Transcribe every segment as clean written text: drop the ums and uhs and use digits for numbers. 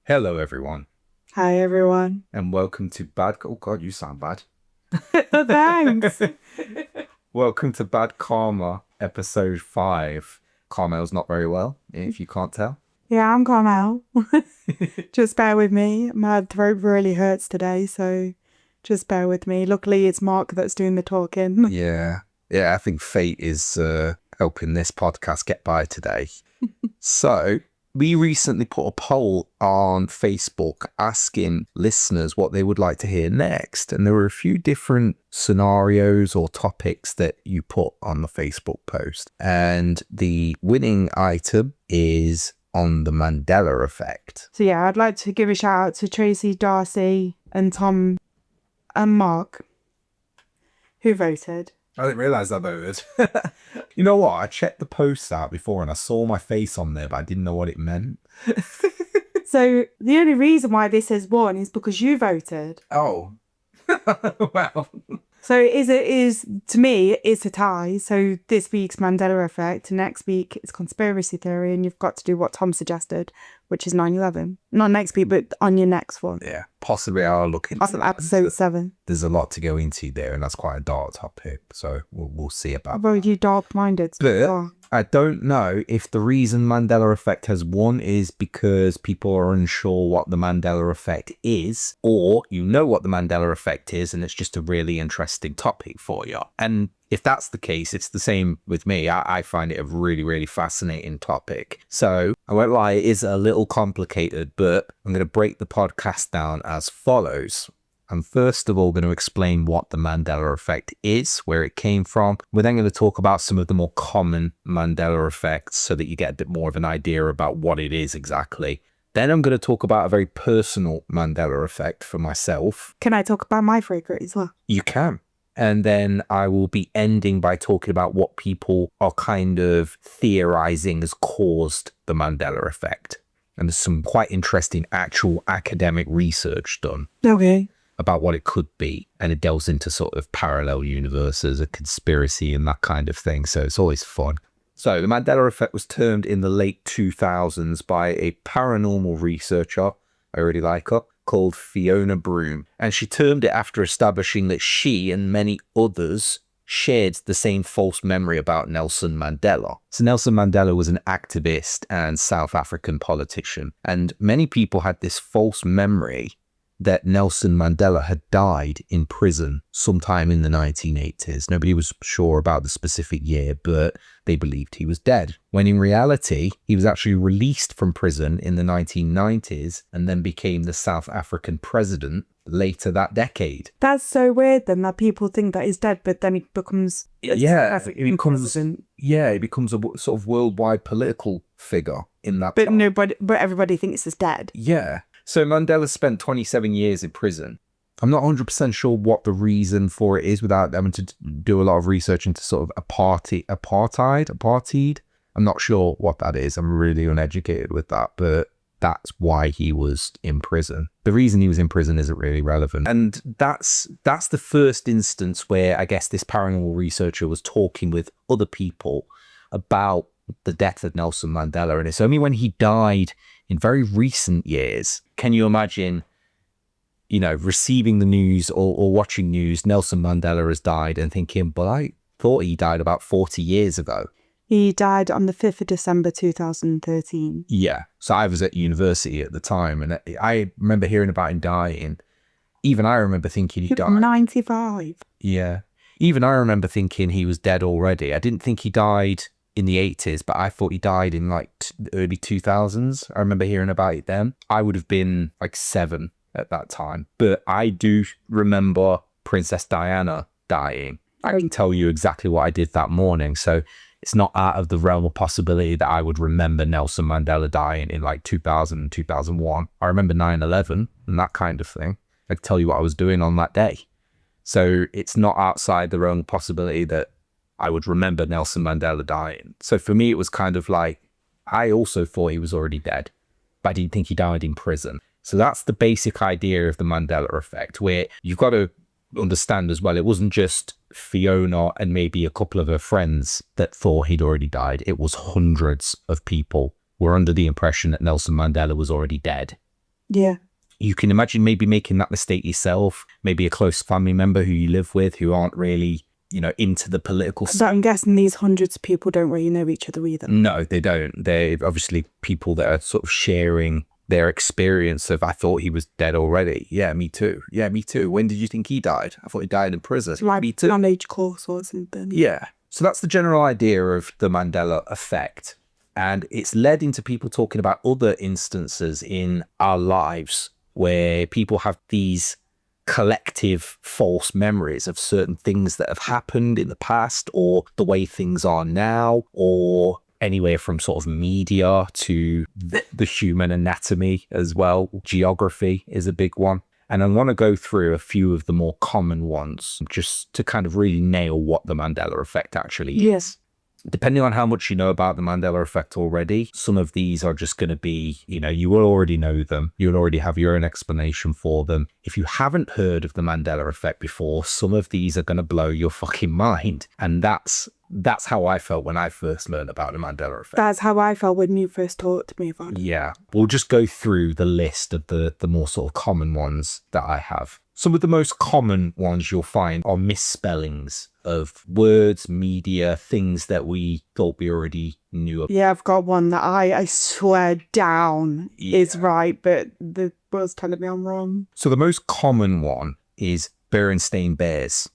Hello, everyone, Hi, everyone. and welcome to Bad. Oh God, you sound bad. Thanks. Welcome to Bad Karma, episode 5. Carmel's not very well, if you can't tell. Yeah, I'm Carmel. Just bear with me. My throat really hurts today, so just bear with me. Luckily, it's Mark that's doing the talking. Yeah, I think fate is helping this podcast get by today. So, we recently put a poll on Facebook asking listeners what they would like to hear next. And there were a few different scenarios or topics that you put on the Facebook post. And the winning item is on the Mandela Effect. So yeah, I'd like to give a shout out to Tracy, Darcy, and Tom and Mark, who voted. I didn't realise I voted. You know what? I checked the post out before and I saw my face on there, but I didn't know what it meant. So the only reason why this has won is because you voted. Oh. Well. So it is to me, it's a tie. So this week's Mandela Effect, next week it's conspiracy theory, and you've got to do what Tom suggested, which is 9/11. Not next week, but on your next one. Yeah, possibly I'll look into Awesome, episode 7. There's a lot to go into there, and that's quite a dark topic, so we'll see about Well, you dark-minded. But I don't know if the reason Mandela Effect has won is because people are unsure what the Mandela Effect is, or you know what the Mandela Effect is, and it's just a really interesting topic for you. And if that's the case, it's the same with me. I find it a really, really fascinating topic. So I won't lie, it is a little complicated, but I'm going to break the podcast down as follows. I'm first of all going to explain what the Mandela Effect is, where it came from. We're then going to talk about some of the more common Mandela effects so that you get a bit more of an idea about what it is exactly. Then I'm going to talk about a very personal Mandela effect for myself. Can I talk about my favourite as well? You can. And then I will be ending by talking about what people are kind of theorizing has caused the Mandela Effect. And there's some quite interesting actual academic research done. Okay. About what it could be, and it delves into sort of parallel universes, a conspiracy and that kind of thing, so it's always fun. So the Mandela Effect was termed in the late 2000s by a paranormal researcher, I really like her, called Fiona Broome, and she termed it after establishing that she and many others shared the same false memory about Nelson Mandela. So Nelson Mandela was an activist and South African politician, and many people had this false memory that Nelson Mandela had died in prison sometime in the 1980s. Nobody was sure about the specific year, but they believed he was dead. When in reality, he was actually released from prison in the 1990s and then became the South African president later that decade. That's so weird then, that people think that he's dead, but then he becomes... It becomes a sort of worldwide political figure in that But everybody thinks he's dead. Yeah. So Mandela spent 27 years in prison. I'm not 100% sure what the reason for it is without having to do a lot of research into sort of apartheid. I'm not sure what that is. I'm really uneducated with that, but that's why he was in prison. The reason he was in prison isn't really relevant. And that's the first instance where I guess this paranormal researcher was talking with other people about the death of Nelson Mandela. And it's only when he died in very recent years, can you imagine, receiving the news or watching news, Nelson Mandela has died and thinking, but I thought he died about 40 years ago. He died on the 5th of December 2013. Yeah. So I was at university at the time and I remember hearing about him dying. Even I remember thinking he died. 95. Yeah. Even I remember thinking he was dead already. I didn't think he died in the 80s, but I thought he died in like the early 2000s. I remember hearing about it then. I would have been like 7 at that time. But I do remember Princess Diana dying. I can tell you exactly what I did that morning. So it's not out of the realm of possibility that I would remember Nelson Mandela dying in like 2000 and 2001. I remember 9/11 and that kind of thing. I can tell you what I was doing on that day. So it's not outside the realm of possibility that I would remember Nelson Mandela dying. So for me, it was kind of like, I also thought he was already dead, but I didn't think he died in prison. So that's the basic idea of the Mandela Effect, where you've got to understand as well, it wasn't just Fiona and maybe a couple of her friends that thought he'd already died. It was hundreds of people were under the impression that Nelson Mandela was already dead. Yeah. You can imagine maybe making that mistake yourself, maybe a close family member who you live with who aren't really, into the political So I'm guessing these hundreds of people don't really know each other either. No, they don't. They're obviously people that are sort of sharing their experience of, I thought he was dead already. Yeah, me too. Yeah, me too. When did you think he died? I thought he died in prison. Like me too. knowledge course or something. Yeah. So that's the general idea of the Mandela effect. And it's led into people talking about other instances in our lives where people have these collective false memories of certain things that have happened in the past, or the way things are now, or anywhere from sort of media to the human anatomy as well. Geography is a big one. And I want to go through a few of the more common ones just to kind of really nail what the Mandela effect actually is. Yes. Depending on how much you know about the Mandela effect already, some of these are just going to be, you will already know them. You'll already have your own explanation for them. If you haven't heard of the Mandela effect before, some of these are going to blow your fucking mind. And that's how I felt when I first learned about the Mandela effect. That's how I felt when you first talked to me about it. Yeah. We'll just go through the list of the more sort of common ones that I have. Some of the most common ones you'll find are misspellings of words, media, things that we thought we already knew about. Yeah, I've got one that I swear down is right, but the was telling me I'm wrong. So the most common one is Berenstain Bears.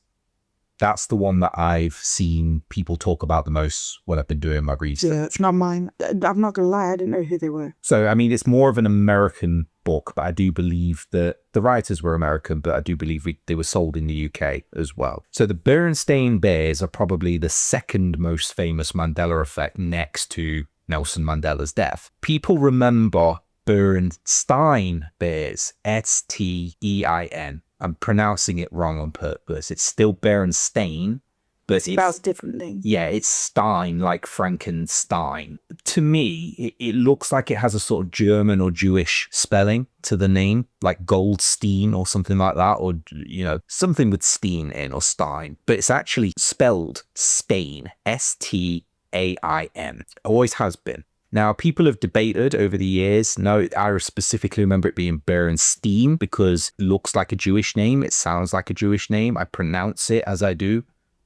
That's the one that I've seen people talk about the most when I've been doing my research. Yeah, it's not mine. I'm not going to lie, I didn't know who they were. So, I mean, it's more of an American book, but I do believe that the writers were American, but I do believe they were sold in the UK as well. So the Berenstain Bears are probably the second most famous Mandela effect next to Nelson Mandela's death. People remember Berenstain Bears, S-T-E-I-N. I'm pronouncing it wrong on purpose. It's still Berenstain, but it's spells differently. Yeah, it's Stein, like Frankenstein. To me, it looks like it has a sort of German or Jewish spelling to the name, like Goldstein or something like that, or, something with Steen in, or Stein. But it's actually spelled Stain, S-T-A-I-N. Always has been. Now, people have debated over the years. No, I specifically remember it being Berenstein because it looks like a Jewish name. It sounds like a Jewish name. I pronounce it as I do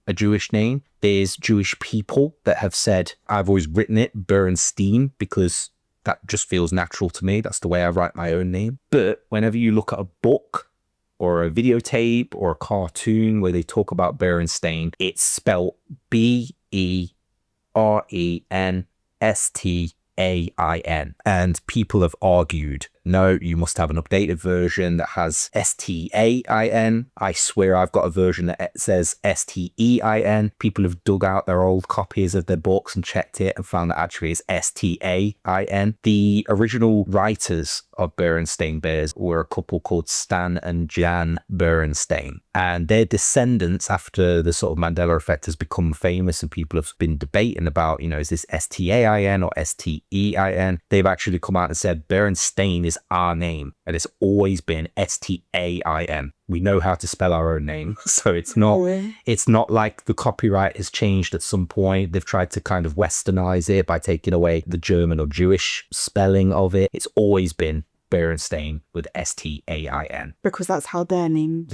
a Jewish name. There's Jewish people that have said, I've always written it Berenstein because that just feels natural to me. That's the way I write my own name. But whenever you look at a book or a videotape or a cartoon where they talk about Berenstain, it's spelled Berenstein. And people have argued, no, you must have an updated version that has Stain. I swear I've got a version that says Stein. People have dug out their old copies of their books and checked it and found that actually it's Stain. The original writers of Berenstain Bears were a couple called Stan and Jan Berenstain. And their descendants, after the sort of Mandela effect has become famous and people have been debating about, is this Stain or Stein? They've actually come out and said Berenstain is our name, and it's always been Stain. We know how to spell our own name, so it's not like the copyright has changed at some point. They've tried to kind of westernize it by taking away the German or Jewish spelling of it. It's always been Berenstain with Stain. Because that's how their name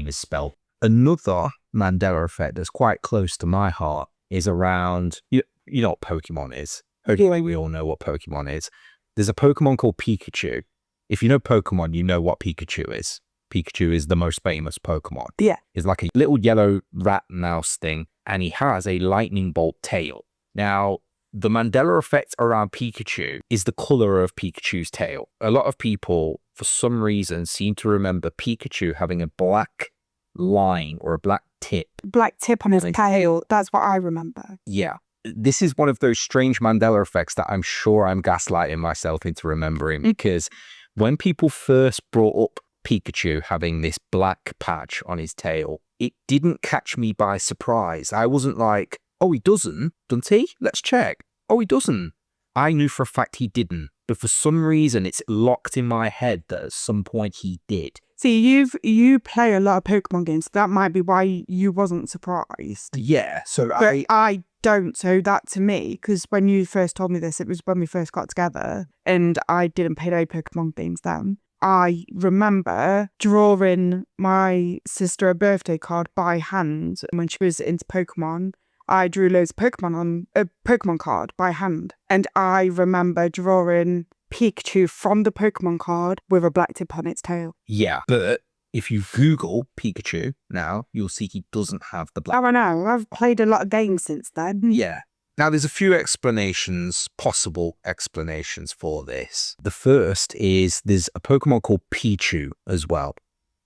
is spelled. Another Mandela effect that's quite close to my heart is around, you know what Pokemon is. Okay, we all know what Pokemon is. There's a Pokemon called Pikachu. If you know Pokemon, you know what Pikachu is. Pikachu is the most famous Pokemon. Yeah. He's like a little yellow rat mouse thing, and he has a lightning bolt tail. Now, the Mandela effect around Pikachu is the color of Pikachu's tail. A lot of people, for some reason, seem to remember Pikachu having a black line or a black tip. Black tip on his tail. That's what I remember. Yeah. This is one of those strange Mandela effects that I'm sure I'm gaslighting myself into remembering, because when people first brought up Pikachu having this black patch on his tail, it didn't catch me by surprise. I wasn't like, oh, he doesn't he? Let's check. Oh, he doesn't. I knew for a fact he didn't, but for some reason it's locked in my head that at some point he did. See, you play a lot of Pokemon games, so that might be why you wasn't surprised. Yeah, so but I don't. So that to me, because when you first told me this, it was when we first got together and I didn't play no Pokemon games then. I remember drawing my sister a birthday card by hand when she was into Pokemon. I drew loads of Pokemon on a Pokemon card by hand. And I remember drawing Pikachu from the Pokemon card with a black tip on its tail. Yeah, but if you Google Pikachu now, you'll see he doesn't have the black. I don't know. I've played a lot of games since then. Yeah. Now, there's a few explanations, possible explanations for this. The first is there's a Pokemon called Pichu as well.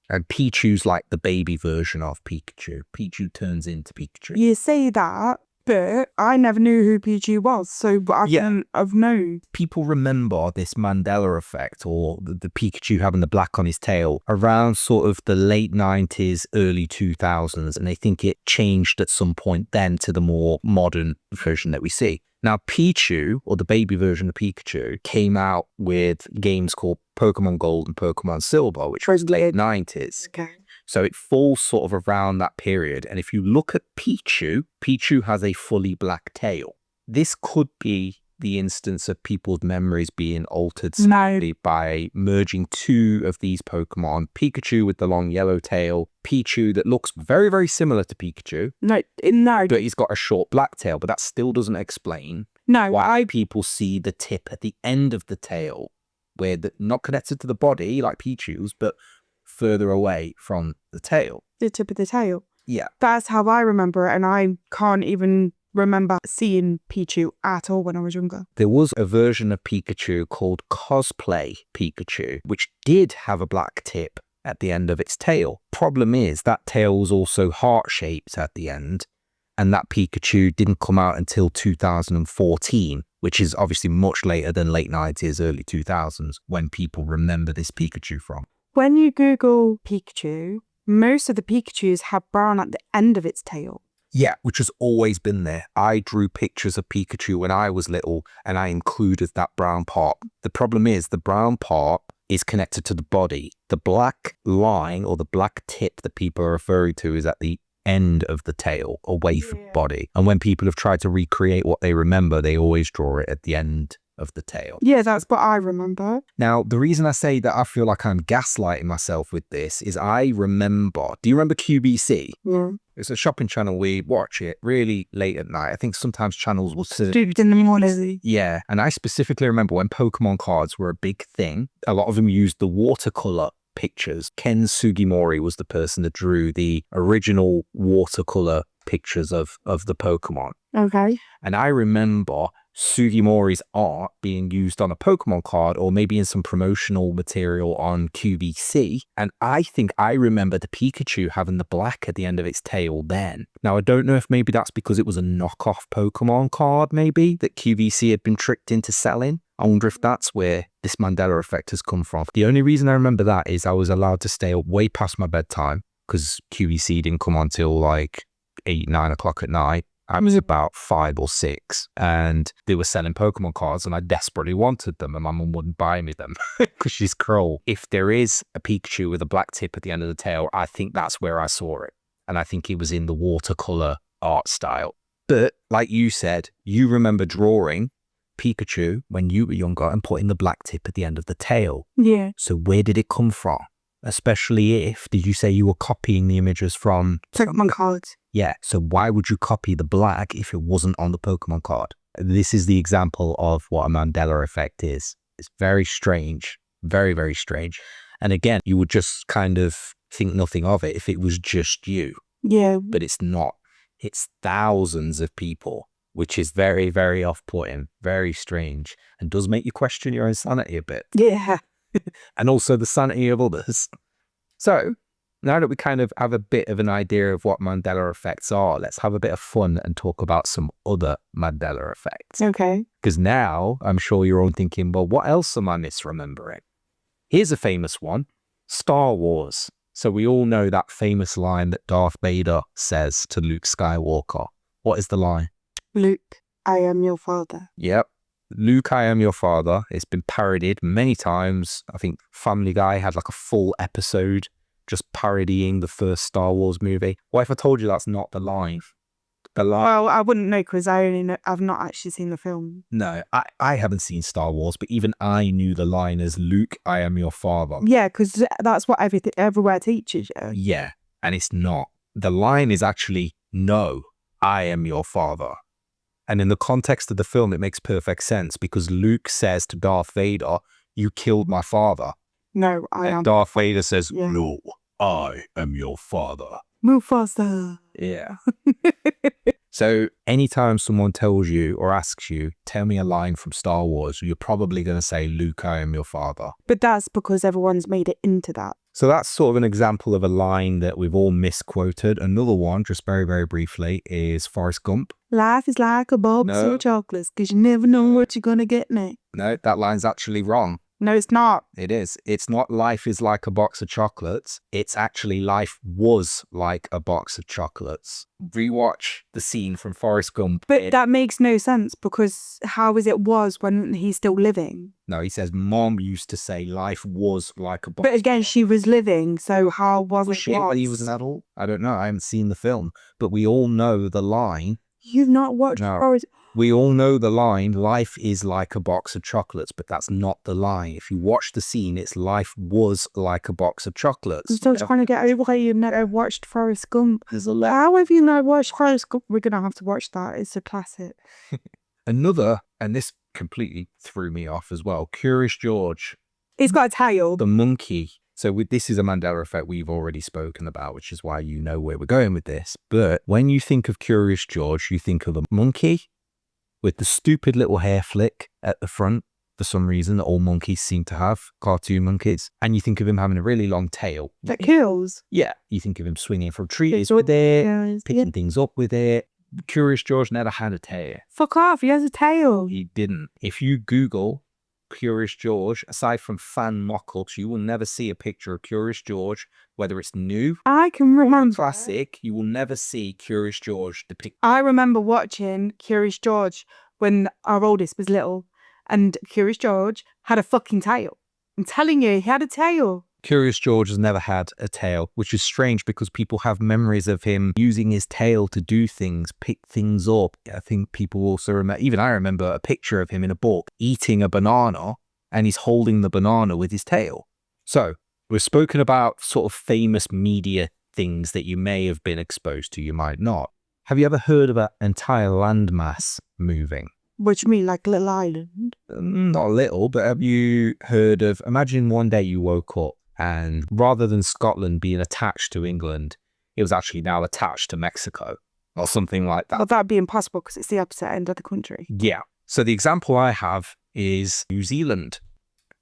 And Pichu's like the baby version of Pikachu. Pichu turns into Pikachu. You say that, but I never knew who Pichu was, so I couldn't have known. People remember this Mandela effect, or the Pikachu having the black on his tail, around sort of the late 90s, early 2000s, and they think it changed at some point then to the more modern version that we see. Now, Pichu, or the baby version of Pikachu, came out with games called Pokemon Gold and Pokemon Silver, which was late 90s. Okay. So it falls sort of around that period. And if you look at Pichu, Pichu has a fully black tail. This could be the instance of people's memories being altered slightly by merging two of these Pokemon, Pikachu with the long yellow tail, Pichu that looks very, very similar to Pikachu. No. But he's got a short black tail, but that still doesn't explain No, why people see the tip at the end of the tail, where not connected to the body like Pichu's, but further away from the tail. the tip of the tail. Yeah. That's how I remember it, and I can't even remember seeing Pichu at all when I was younger. There was a version of Pikachu called Cosplay Pikachu, which did have a black tip at the end of its tail. Problem is, that tail was also heart-shaped at the end, and that Pikachu didn't come out until 2014, which is obviously much later than late 90s, early 2000s, when people remember this Pikachu from. When you Google Pikachu, most of the Pikachus have brown at the end of its tail. Yeah, which has always been there. I drew pictures of Pikachu when I was little, and I included that brown part. The problem is the brown part is connected to the body. The black line, or the black tip that people are referring to, is at the end of the tail, away from the body. And when people have tried to recreate what they remember, they always draw it at the end of the tail. Yeah, that's what I remember. Now, the reason I say that I feel like I'm gaslighting myself with this is I remember, do you remember QVC? Yeah. It's a shopping channel. We watch it really late at night. I think sometimes channels will sit. Stupid in the morning. Yeah. And I specifically remember when Pokemon cards were a big thing, a lot of them used the watercolor pictures. Ken Sugimori was the person that drew the original watercolor pictures of the Pokemon. Okay. And I remember Sugimori's art being used on a Pokemon card, or maybe in some promotional material on QVC. And I think I remember the Pikachu having the black at the end of its tail then. Now, I don't know if maybe that's because it was a knockoff Pokemon card, maybe, that QVC had been tricked into selling. I wonder if that's where this Mandela effect has come from. The only reason I remember that is I was allowed to stay up way past my bedtime because QVC didn't come on till like 8, 9 o'clock at night. I was about 5 or 6, and they were selling Pokemon cards, and I desperately wanted them, and my mum wouldn't buy me them because she's cruel. If there is a Pikachu with a black tip at the end of the tail, I think that's where I saw it, and I think it was in the watercolor art style. But like you said, you remember drawing Pikachu when you were younger and putting the black tip at the end of the tail. Yeah. So where did it come from? Especially if, did you say you were copying the images from Pokemon cards. Yeah, so why would you copy the black if it wasn't on the Pokemon card? This is the example of what a Mandela effect is. It's very strange, very, very strange. And again, you would just kind of think nothing of it if it was just you. Yeah. But it's not. It's thousands of people, which is very, very off-putting, very strange, and does make you question your own sanity a bit. Yeah. And also the sanity of others. So, now that we kind of have a bit of an idea of what Mandela effects are, let's have a bit of fun and talk about some other Mandela effects. Okay. Because now, I'm sure you're all thinking, well, what else am I misremembering? Here's a famous one, Star Wars. So we all know that famous line that Darth Vader says to Luke Skywalker. What is the line? Luke, I am your father. Yep. Luke, I am your father. It's been parodied many times. I think Family Guy had like a full episode just parodying the first Star Wars movie. What if I told you that's not the line? The line. Well, I wouldn't know because I've not actually seen the film. No, I haven't seen Star Wars, but even I knew the line as Luke, I am your father. Yeah, because that's what everywhere teaches you. Yeah, and it's not. The line is actually, no, I am your father. And in the context of the film, it makes perfect sense because Luke says to Darth Vader, you killed my father. No, I am. And Darth Vader says, Yeah. no, I am your father. Move faster. Yeah. So anytime someone tells you or asks you, tell me a line from Star Wars, you're probably going to say, Luke, I am your father. But that's because everyone's made it into that. So that's sort of an example of a line that we've all misquoted. Another one, just very, very briefly, is Forrest Gump. Life is like a box of chocolates because you never know what you're going to get next. No, that line's actually wrong. No, it's not. It is. It's not life is like a box of chocolates. It's actually life was like a box of chocolates. Rewatch the scene from Forrest Gump. But that makes no sense because how is it was when he's still living? No, he says Mom used to say life was like a box. But again, she was living, so how was it? Shit, when he was an adult? I don't know. I haven't seen the film, but we all know the line. You've not watched Forrest. We all know the line, life is like a box of chocolates, but that's not the line. If you watch the scene, it's life was like a box of chocolates. I'm still trying to get over why you've never watched Forrest Gump. How have you not watched Forrest Gump? We're going to have to watch that. It's a classic. Another, and this completely threw me off as well, Curious George. It's got a tail. The monkey. So this is a Mandela effect we've already spoken about, which is why you know where we're going with this. But when you think of Curious George, you think of a monkey with the stupid little hair flick at the front, for some reason, that all monkeys seem to have, cartoon monkeys. And you think of him having a really long tail. That kills. Yeah. You think of him swinging from trees with it, picking things up with it. Curious George never had a tail. Fuck off, he has a tail. He didn't. If you Google Curious George, aside from fan mock-ups, you will never see a picture of Curious George, whether it's new I can remember. classic, you will never see Curious George depicted. I remember watching Curious George when our oldest was little, and Curious George had a fucking tail. I'm telling you, he had a tail. Curious George has never had a tail, which is strange because people have memories of him using his tail to do things, pick things up. I think people also remember, even I remember a picture of him in a book eating a banana and he's holding the banana with his tail. So we've spoken about sort of famous media things that you may have been exposed to, you might not. Have you ever heard of an entire landmass moving? What do you mean, like Little Island? Not a little, but have you heard of, imagine one day you woke up and rather than Scotland being attached to England, it was actually now attached to Mexico or something like that. Well, that'd be impossible because it's the opposite end of the country. Yeah. So the example I have is New Zealand.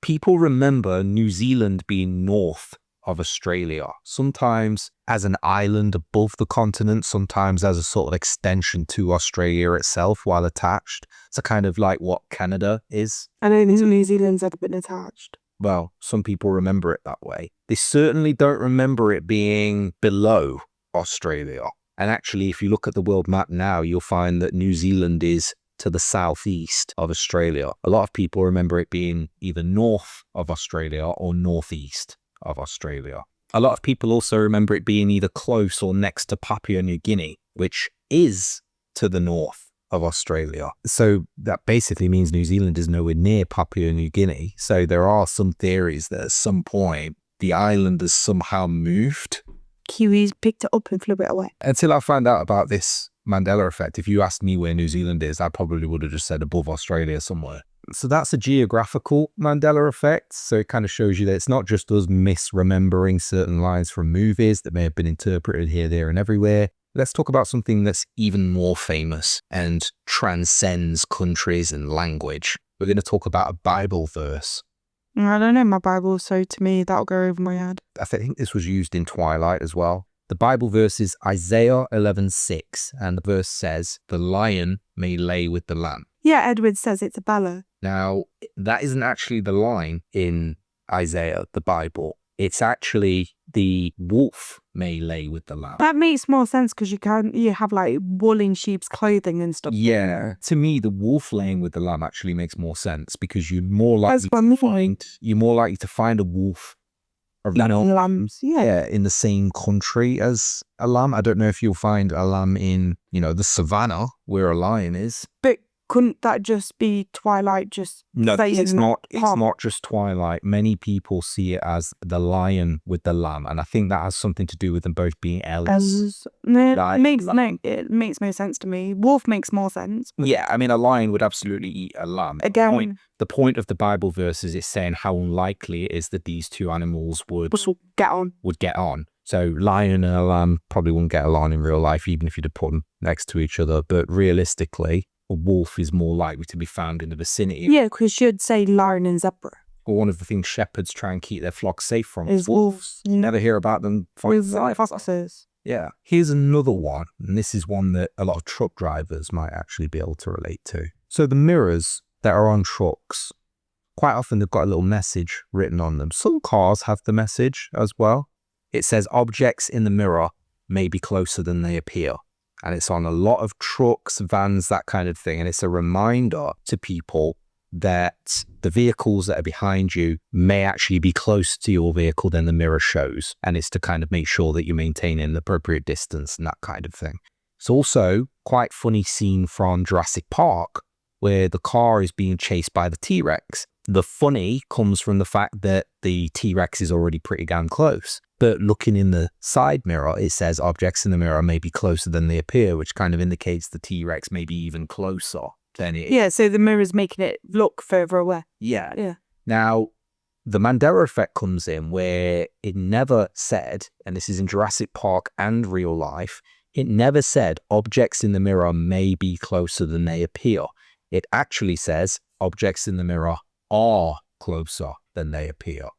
People remember New Zealand being north of Australia, sometimes as an island above the continent, sometimes as a sort of extension to Australia itself while attached. So kind of like what Canada is. I don't think New Zealand's ever been attached. Well, some people remember it that way. They certainly don't remember it being below Australia. And actually, if you look at the world map now, you'll find that New Zealand is to the southeast of Australia. A lot of people remember it being either north of Australia or northeast of Australia. A lot of people also remember it being either close or next to Papua New Guinea, which is to the north of Australia. So that basically means New Zealand is nowhere near Papua New Guinea. So there are some theories that at some point the island has somehow moved. Kiwis picked it up and flew it away. Until I found out about this Mandela effect, if you asked me where New Zealand is, I probably would have just said above Australia somewhere. So that's a geographical Mandela effect. So it kind of shows you that it's not just us misremembering certain lines from movies that may have been interpreted here, there, and everywhere. Let's talk about something that's even more famous and transcends countries and language. We're going to talk about a Bible verse. I don't know my Bible, so to me, that'll go over my head. I think this was used in Twilight as well. The Bible verse is Isaiah 11:6, and the verse says, "The lion may lay with the lamb." Yeah, Edward says it's a Bella. Now, that isn't actually the line in Isaiah, the Bible. It's actually the wolf may lay with the lamb. That makes more sense because you have like wool in sheep's clothing and stuff. Yeah. To me, the wolf laying with the lamb actually makes more sense because you're more likely to find a wolf lambs. Yeah. in the same country as a lamb. I don't know if you'll find a lamb in, the savannah where a lion is. But couldn't that just be Twilight just No, saying it's not. It's Tom? not just Twilight. Many people see it as the lion with the lamb, and I think that has something to do with them both being elves. It makes no sense to me. Wolf makes more sense. Yeah, I mean, a lion would absolutely eat a lamb. Again, The point of the Bible verse is it's saying how unlikely it is that these two animals would get on. So lion and a lamb probably wouldn't get along in real life, even if you'd have put them next to each other. But realistically, a wolf is more likely to be found in the vicinity. Yeah, because you'd say lion and zebra. Or one of the things shepherds try and keep their flock safe from is wolves. You never hear about them with foxes. Yeah. Here's another one, and this is one that a lot of truck drivers might actually be able to relate to. So the mirrors that are on trucks, quite often they've got a little message written on them. Some cars have the message as well. It says objects in the mirror may be closer than they appear. And it's on a lot of trucks, vans, that kind of thing. And it's a reminder to people that the vehicles that are behind you may actually be closer to your vehicle than the mirror shows. And it's to kind of make sure that you're maintaining the appropriate distance and that kind of thing. It's also quite funny scene from Jurassic Park where the car is being chased by the T-Rex. The funny comes from the fact that the T-Rex is already pretty damn close. But looking in the side mirror, it says objects in the mirror may be closer than they appear, which kind of indicates the T-Rex may be even closer than it is. Yeah, so the mirror's making it look further away. Yeah. Now, the Mandela Effect comes in where it never said, and this is in Jurassic Park and real life, it never said objects in the mirror may be closer than they appear. It actually says objects in the mirror are closer than they appear.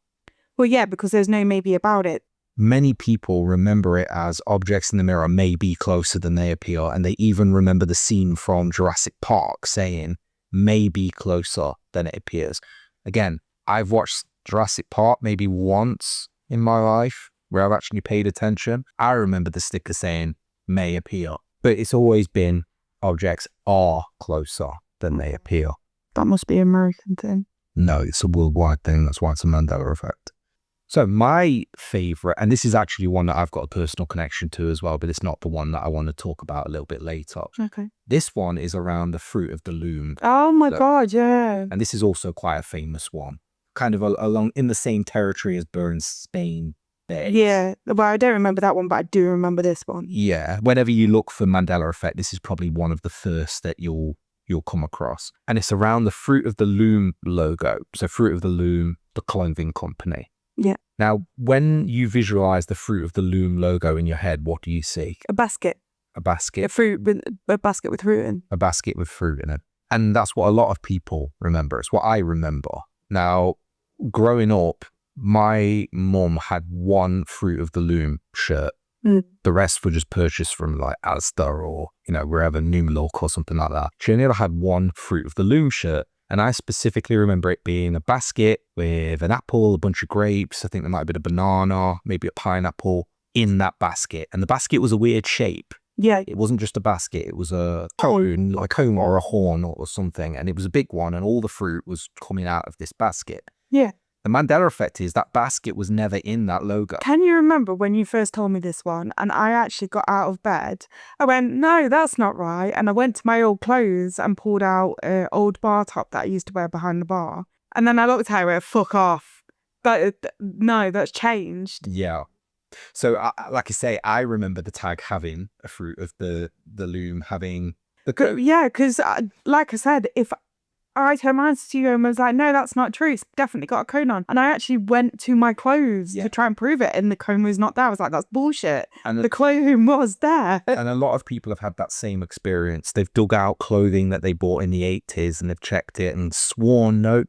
Well, yeah, because there's no maybe about it. Many people remember it as objects in the mirror may be closer than they appear, and they even remember the scene from Jurassic Park saying may be closer than it appears. Again, I've watched Jurassic Park maybe once in my life where I've actually paid attention. I remember the sticker saying may appear, but it's always been objects are closer than they appear. That must be an American thing. No, it's a worldwide thing. That's why it's a Mandela Effect. So my favorite, and this is actually one that I've got a personal connection to as well, but it's not the one that I want to talk about a little bit later. Okay. This one is around the fruit of the loom. Oh my God, yeah. And this is also quite a famous one. Kind of along in the same territory as Bernstein Bears. Yeah. Well, I don't remember that one, but I do remember this one. Yeah. Whenever you look for Mandela Effect, this is probably one of the first that you'll come across. And it's around the Fruit of the Loom logo. So Fruit of the Loom, the clothing company. Yeah. Now, when you visualize the Fruit of the Loom logo in your head, what do you see? A basket. A basket. A basket with fruit in. A basket with fruit in it. And that's what a lot of people remember. It's what I remember. Now, growing up, my mum had one Fruit of the Loom shirt. The rest were just purchased from like Asda or, wherever, New Look or something like that. She only ever had one Fruit of the Loom shirt. And I specifically remember it being a basket with an apple, a bunch of grapes. I think there might have been a banana, maybe a pineapple in that basket. And the basket was a weird shape. Yeah. It wasn't just a basket. It was a cone, like a cone or a horn or something. And it was a big one. And all the fruit was coming out of this basket. Yeah. The Mandela Effect is that basket was never in that logo. Can you remember when you first told me this one and I actually got out of bed? I went, no, that's not right. And I went to my old clothes and pulled out an old bar top that I used to wear behind the bar. And then I looked at it and went, fuck off. No, that's changed. Yeah. So, like I say, I remember the tag having a Fruit of the Loom, having the code. Yeah, because like I said, if I turned around to you and was like, no, that's not true. It's definitely got a cone on. And I actually went to my clothes to try and prove it. And the cone was not there. I was like, that's bullshit. And the cone was there. And a lot of people have had that same experience. They've dug out clothing that they bought in the 80s and they've checked it and sworn, no,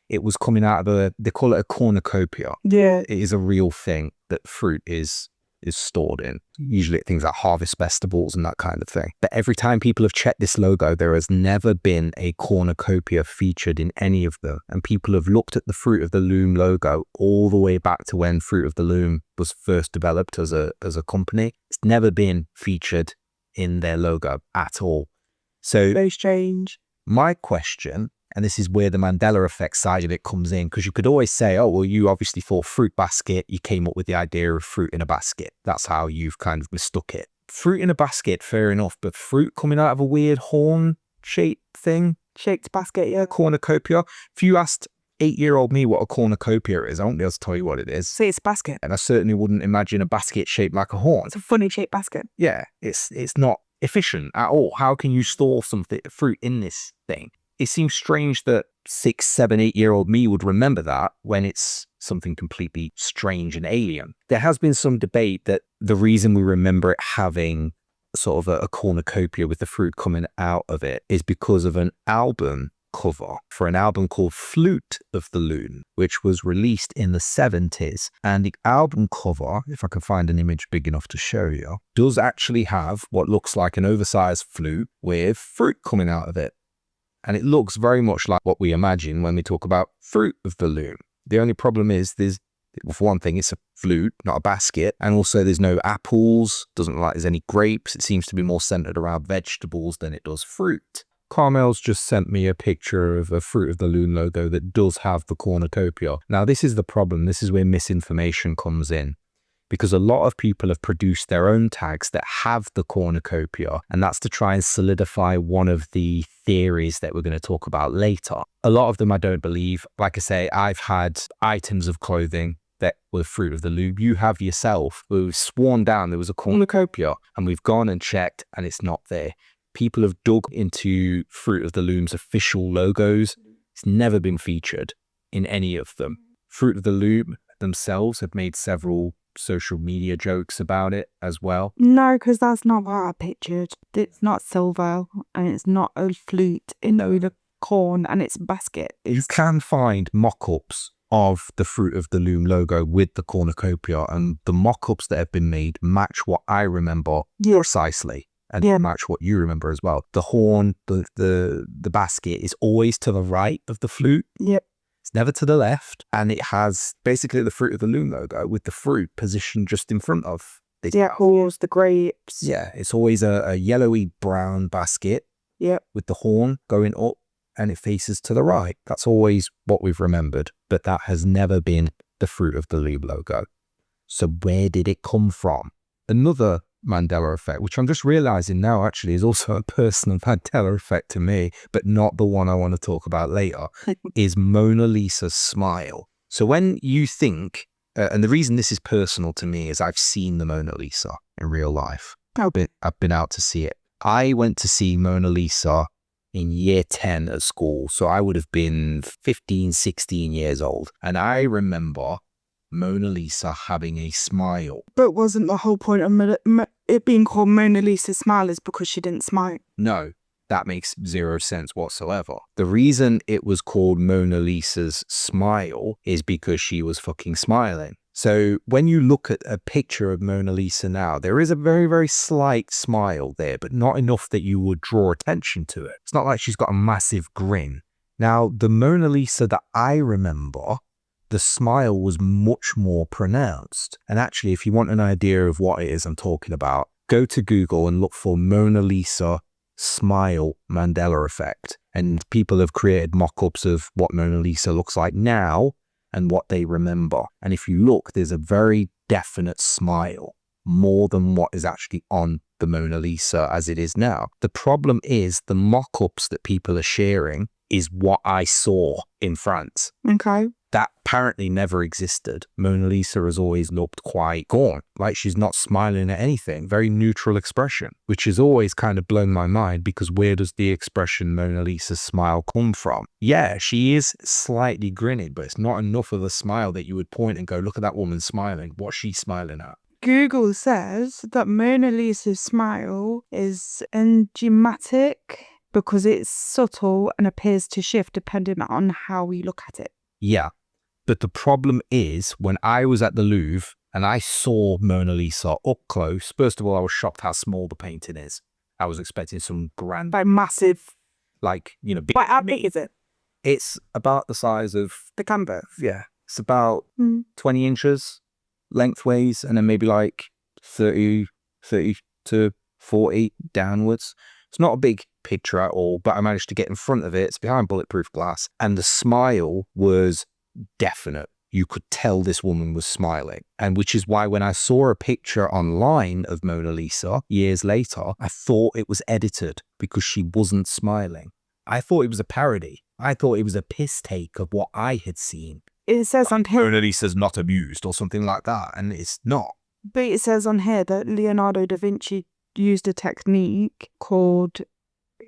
it was coming out of they call it a cornucopia. Yeah. It is a real thing that fruit is stored in, usually at things like harvest festivals and that kind of thing. But every time people have checked this logo, there has never been a cornucopia featured in any of them. And people have looked at the Fruit of the Loom logo all the way back to when Fruit of the Loom was first developed as a company. It's never been featured in their logo at all. So very strange. My question, And this is where the Mandela Effect side of it comes in, because you could always say, oh, well, you obviously thought fruit basket. You came up with the idea of fruit in a basket. That's how you've kind of mistook it. Fruit in a basket, fair enough, but fruit coming out of a weird horn-shaped thing? Shaped basket, yeah. Cornucopia. If you asked 8-year-old me what a cornucopia is, I won't be able to tell you what it is. See, it's a basket. And I certainly wouldn't imagine a basket shaped like a horn. It's a funny shaped basket. Yeah, it's not efficient at all. How can you store something, fruit in this thing? It seems strange that 6, 7, 8-year-old me would remember that when it's something completely strange and alien. There has been some debate that the reason we remember it having sort of a cornucopia with the fruit coming out of it is because of an album cover for an album called Flute of the Loon, which was released in the 70s. And the album cover, if I can find an image big enough to show you, does actually have what looks like an oversized flute with fruit coming out of it. And it looks very much like what we imagine when we talk about Fruit of the Loon. The only problem is for one thing, it's a flute, not a basket. And also there's no apples, doesn't look like there's any grapes. It seems to be more centered around vegetables than it does fruit. Carmel's just sent me a picture of a Fruit of the Loon logo that does have the cornucopia. Now, this is the problem. This is where misinformation comes in, because a lot of people have produced their own tags that have the cornucopia, and that's to try and solidify one of the theories that we're going to talk about later. A lot of them I don't believe. Like I say, I've had items of clothing that were Fruit of the Loon. You have yourself. We've sworn down there was a cornucopia, and we've gone and checked, and it's not there. People have dug into Fruit of the Loom's official logos. It's never been featured in any of them. Fruit of the Loom themselves have made several social media jokes about it as well. No, because that's not what I pictured. It's not silver, and it's not a flute in the corn, and it's a basket. You can find mock-ups of the Fruit of the Loom logo with the cornucopia, and the mock-ups that have been made match what I remember precisely. And match what you remember as well. The horn, the basket is always to the right of the flute. Yep. It's never to the left. And it has basically the Fruit of the Loom logo with the fruit positioned just in front of the apples, the grapes. Yeah, it's always a yellowy brown basket. Yep. With the horn going up, and it faces to the right. That's always what we've remembered. But that has never been the Fruit of the Loom logo. So where did it come from? Another Mandela Effect, which I'm just realizing now actually is also a personal Mandela Effect to me, but not the one I want to talk about later, is Mona Lisa's smile. So when you think, and the reason this is personal to me is I've seen the Mona Lisa in real life. I've been out to see it. I went to see Mona Lisa in year 10 at school. So I would have been 15, 16 years old. And I remember Mona Lisa having a smile. But wasn't the whole point of it being called Mona Lisa's smile is because she didn't smile? No, that makes zero sense whatsoever. The reason it was called Mona Lisa's smile is because she was fucking smiling. So when you look at a picture of Mona Lisa now, there is a very, very slight smile there, but not enough that you would draw attention to it. It's not like she's got a massive grin. Now, the Mona Lisa that I remember, the smile was much more pronounced. And actually, if you want an idea of what it is I'm talking about, go to Google and look for Mona Lisa smile Mandela Effect. And people have created mock-ups of what Mona Lisa looks like now and what they remember. And if you look, there's a very definite smile, more than what is actually on the Mona Lisa as it is now. The problem is the mock-ups that people are sharing is what I saw in France. Okay. That apparently never existed. Mona Lisa has always looked quite gaunt, like she's not smiling at anything, very neutral expression, which has always kind of blown my mind, because where does the expression Mona Lisa's smile come from? Yeah, she is slightly grinning, but it's not enough of a smile that you would point and go, look at that woman smiling. What's she smiling at? Google says that Mona Lisa's smile is enigmatic because it's subtle and appears to shift depending on how we look at it. Yeah. But the problem is, when I was at the Louvre and I saw Mona Lisa up close, first of all, I was shocked how small the painting is. I was expecting some grand... Like massive... Like, you know... Big, how big is it? It's about the size of... The canvas? Yeah. It's about 20 inches lengthways, and then maybe like 30 to 40 downwards. It's not a big picture at all, but I managed to get in front of it. It's behind bulletproof glass. And the smile was definite. You could tell this woman was smiling. And which is why when I saw a picture online of Mona Lisa years later, I thought it was edited because she wasn't smiling. I thought it was a parody. I thought it was a piss take of what I had seen. It says on here, Mona Lisa's not amused or something like that, and it's not. but it says on here that Leonardo da Vinci used a technique called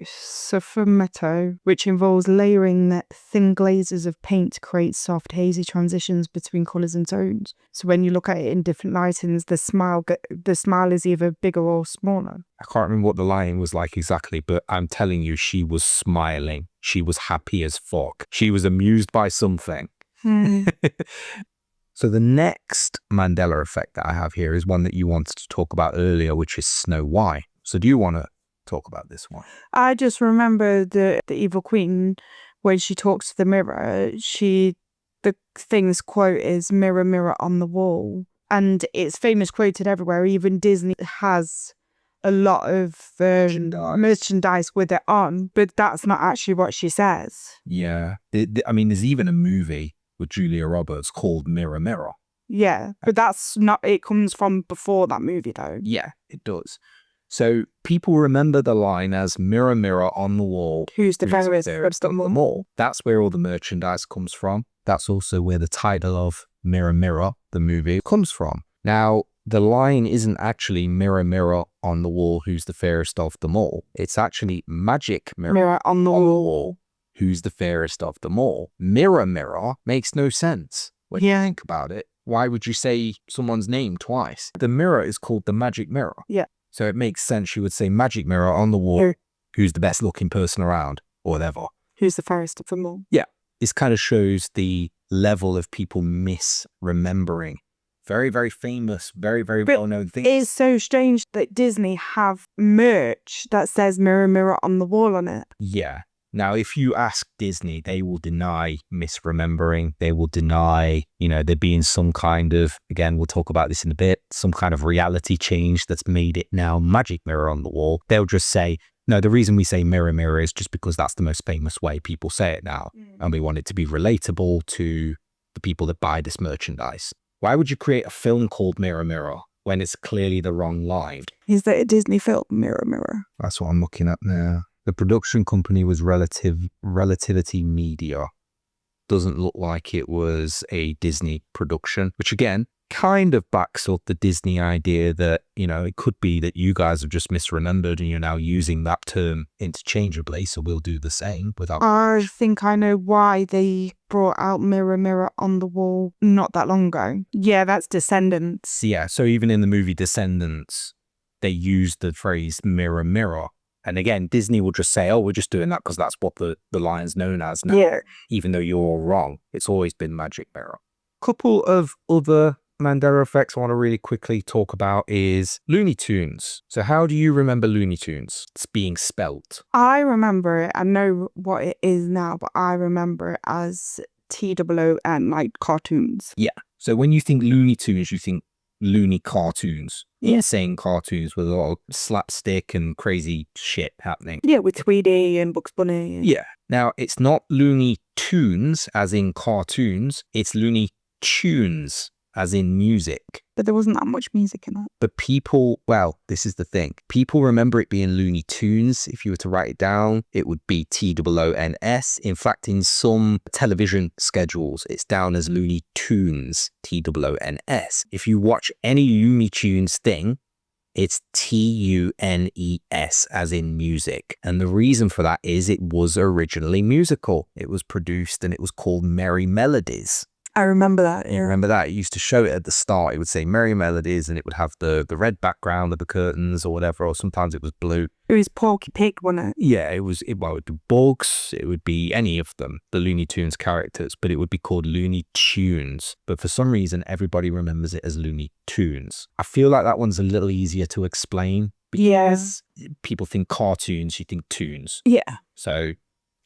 sfumato, which involves layering the thin glazes of paint to create soft, hazy transitions between colours and tones. So when you look at it in different lightings, the smile is either bigger or smaller. I can't remember what the line was like exactly, but I'm telling you, she was smiling. She was happy as fuck. She was amused by something. So the next Mandela effect that I have here is one that you wanted to talk about earlier, which is Snow White. So do you want to talk about this one? I just remember the evil queen, when she talks to the mirror, the famous quote is "Mirror, mirror on the wall," and it's famous, quoted everywhere. Even Disney has a lot of merchandise with it on, but that's not actually what she says. Yeah. I mean, there's even a movie with Julia Roberts called Mirror, Mirror. Yeah, but that's not, it comes from before that movie though. Yeah, it does. So people remember the line as "Mirror, mirror on the wall, Who's the fairest fairest of them all?" That's where all the merchandise comes from. That's also where the title of Mirror, Mirror, the movie, comes from. Now, the line isn't actually "Mirror, mirror on the wall, who's the fairest of them all?" It's actually "Magic mirror, Mirror on the wall. who's the fairest of them all?" Mirror, mirror makes no sense. When you think about it, why would you say someone's name twice? The mirror is called the magic mirror. Yeah. So it makes sense you would say "Magic mirror on the wall, who's the best looking person around," or whatever. Who's the fairest of them all? Yeah. This kind of shows the level of people misremembering very, very famous, very, very well-known things. It's so strange that Disney have merch that says "Mirror, mirror on the wall" on it. Yeah. Now, if you ask Disney, they will deny misremembering. They will deny, there being some kind of, again, we'll talk about this in a bit, some kind of reality change that's made it now magic mirror on the wall. They'll just say, no, the reason we say mirror, mirror is just because that's the most famous way people say it now. And we want it to be relatable to the people that buy this merchandise. Why would you create a film called Mirror, Mirror when it's clearly the wrong line? Is that a Disney film, Mirror, mirror? That's what I'm looking at now. The production company was Relativity Media. Doesn't look like it was a Disney production, which again, kind of backs up the Disney idea that, it could be that you guys have just misremembered and you're now using that term interchangeably, so we'll do the same without... I think I know why they brought out Mirror, mirror on the wall not that long ago. Yeah, that's Descendants. Yeah, so even in the movie Descendants, they used the phrase mirror, mirror. And again, Disney will just say, oh, we're just doing that because that's what the line's known as now. Yeah. Even though you're all wrong. It's always been magic mirror. Couple of other Mandela effects I want to really quickly talk about is Looney Tunes. So how do you remember Looney Tunes? It's being spelt. I remember it. I know what it is now, but I remember it as TOON, like cartoons. Yeah. So when you think Looney Tunes, you think loony cartoons. Yeah. Insane cartoons with a lot of slapstick and crazy shit happening. Yeah, with Tweety and Bugs Bunny. Yeah. Now, it's not Looney Tunes, as in cartoons. It's Looney Tunes, as in music. But there wasn't that much music in it. But people, well, this is the thing. People remember it being Looney Tunes. If you were to write it down, it would be TOONS. In fact, in some television schedules, it's down as Looney Tunes, TOONS. If you watch any Looney Tunes thing, it's TUNES, as in music. And the reason for that is it was originally musical. It was produced and it was called Merry Melodies. I remember that. You remember that? It used to show it at the start. It would say Merry Melodies and it would have the red background of the curtains or whatever, or sometimes it was blue. It was Porky Pig, wasn't it? Yeah, it would be Bugs, it would be any of them, the Looney Tunes characters, but it would be called Looney Tunes. But for some reason, everybody remembers it as Looney Tunes. I feel like that one's a little easier to explain. Because people think cartoons, you think tunes. Yeah. So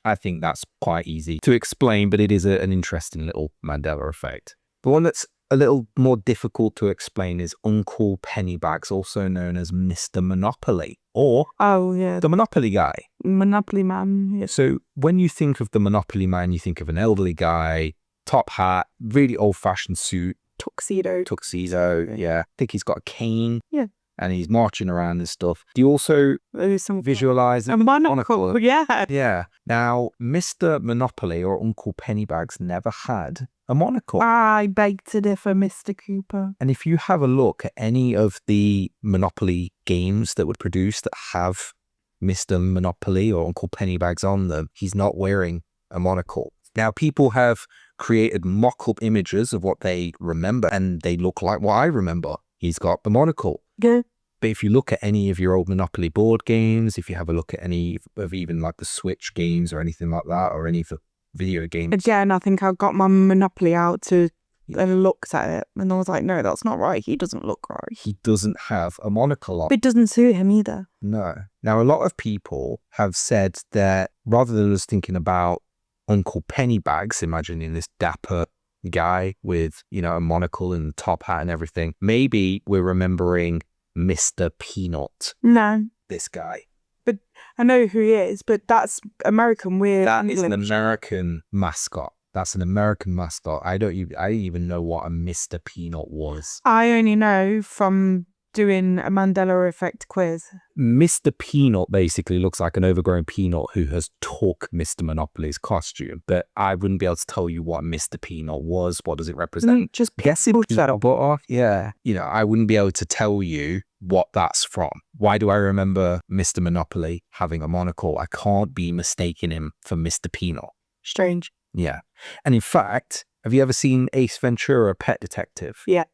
I think that's quite easy to explain, but it is an interesting little Mandela effect. The one that's a little more difficult to explain is Uncle Pennybags, also known as Mr. Monopoly. or Oh, yeah. the Monopoly guy. Monopoly man. Yes. So when you think of the Monopoly man, you think of an elderly guy, top hat, really old-fashioned suit, tuxedo. Yeah, I think he's got a cane. Yeah. And he's marching around and stuff. Do you also visualize a monocle? Yeah. Yeah. Now, Mr. Monopoly or Uncle Pennybags never had a monocle. I beg to differ, Mr. Cooper. And if you have a look at any of the Monopoly games that were produced that have Mr. Monopoly or Uncle Pennybags on them, he's not wearing a monocle. Now, people have created mock-up images of what they remember, and they look like what I remember. He's got the monocle. Yeah. But if you look at any of your old Monopoly board games, if you have a look at any of even like the Switch games or anything like that, or any of the video games. Again, I think I got my Monopoly out and looked at it, and I was like, no, that's not right. He doesn't look right. He doesn't have a monocle on. But it doesn't suit him either. No. Now, a lot of people have said that rather than just thinking about Uncle Pennybags, imagining this dapper guy with, you know, a monocle and top hat and everything, maybe we're remembering Mr. Peanut. No. This guy. But I know who he is, but that's American. That is an American mascot. That's an American mascot. I didn't even know what a Mr. Peanut was. I only know from doing a Mandela Effect quiz. Mr. Peanut basically looks like an overgrown peanut who has took Mr. Monopoly's costume, but I wouldn't be able to tell you what Mr. Peanut was. What does it represent? Just guess it was butter. Yeah. You know, I wouldn't be able to tell you what that's from. Why do I remember Mr. Monopoly having a monocle? I can't be mistaking him for Mr. Peanut. Strange. Yeah. And in fact, have you ever seen Ace Ventura, Pet Detective? Yeah.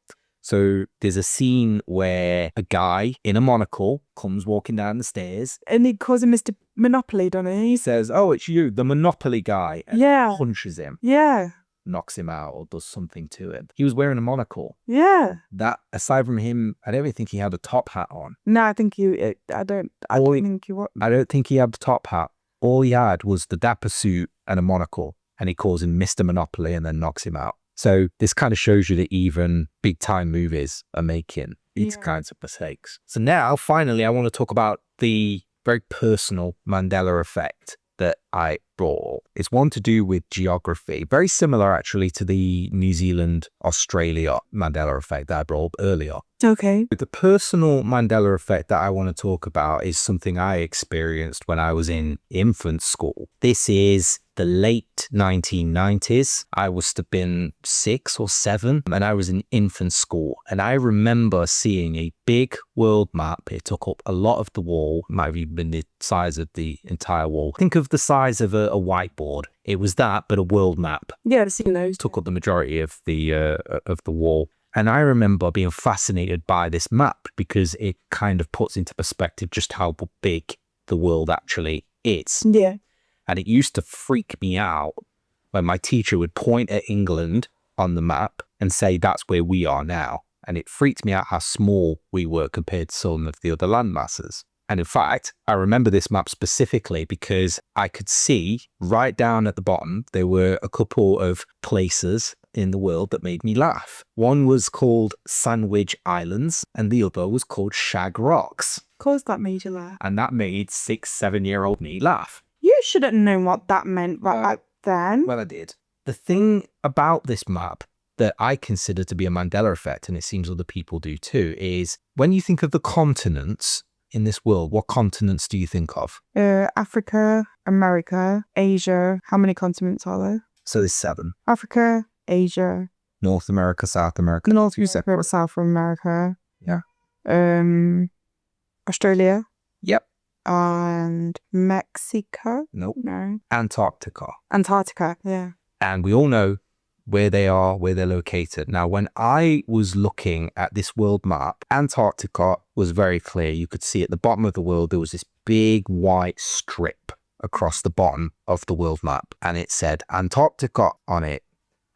So there's a scene where a guy in a monocle comes walking down the stairs. And he calls him Mr. Monopoly, doesn't he? He says, "Oh, it's you, the Monopoly guy." And punches him. Yeah. Knocks him out or does something to him. He was wearing a monocle. Yeah. That, aside from him, I don't even think he had a top hat on. No, I think I don't think he was. I don't think he had the top hat. All he had was the dapper suit and a monocle. And he calls him Mr. Monopoly and then knocks him out. So this kind of shows you that even big time movies are making these kinds of mistakes. So now, finally, I want to talk about the very personal Mandela effect that I brought. It's one to do with geography, very similar actually to the New Zealand, Australia Mandela effect that I brought up earlier. Okay. But the personal Mandela effect that I want to talk about is something I experienced when I was in infant school. This is the late 1990s. I must have been 6 or 7 and I was in infant school. And I remember seeing a big world map. It took up a lot of the wall, might have even been the size of the entire wall. Think of the size of a whiteboard. It was that, but a world map. Yeah, I've seen those. Took up the majority of the wall. And I remember being fascinated by this map because it kind of puts into perspective just how big the world actually is. Yeah. And it used to freak me out when my teacher would point at England on the map and say, that's where we are now. And it freaked me out how small we were compared to some of the other landmasses. And in fact, I remember this map specifically because I could see right down at the bottom, there were a couple of places in the world that made me laugh. One was called Sandwich Islands and the other was called Shag Rocks. Of course that made you laugh. And that made 6-7-year-old me laugh. You should have known what that meant back then. Well, I did. The thing about this map that I consider to be a Mandela effect, and it seems other people do too, is when you think of the continents in this world, what continents do you think of? Africa, America, Asia. How many continents are there? So there's 7. Africa, Asia. North America, South America. North America, South America. Yeah. Australia. Yep. And Mexico? Nope. No. Antarctica. Antarctica, yeah. And we all know where they are, where they're located. Now, when I was looking at this world map, Antarctica was very clear. You could see at the bottom of the world, there was this big white strip across the bottom of the world map. And it said Antarctica on it.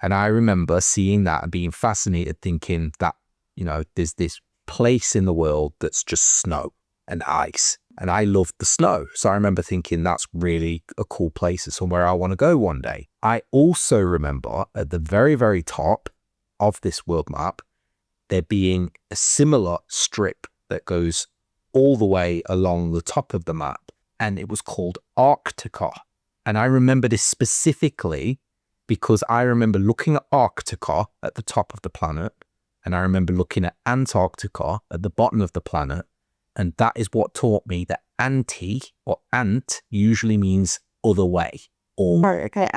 And I remember seeing that and being fascinated, thinking that, you know, there's this place in the world that's just snow and ice. And I loved the snow. So I remember thinking that's really a cool place. It's somewhere I want to go one day. I also remember at the very, very top of this world map, there being a similar strip that goes all the way along the top of the map, and it was called Arctica. And I remember this specifically because I remember looking at Arctica at the top of the planet, and I remember looking at Antarctica at the bottom of the planet, and that is what taught me that anti or ant usually means other way. Or Right, okay.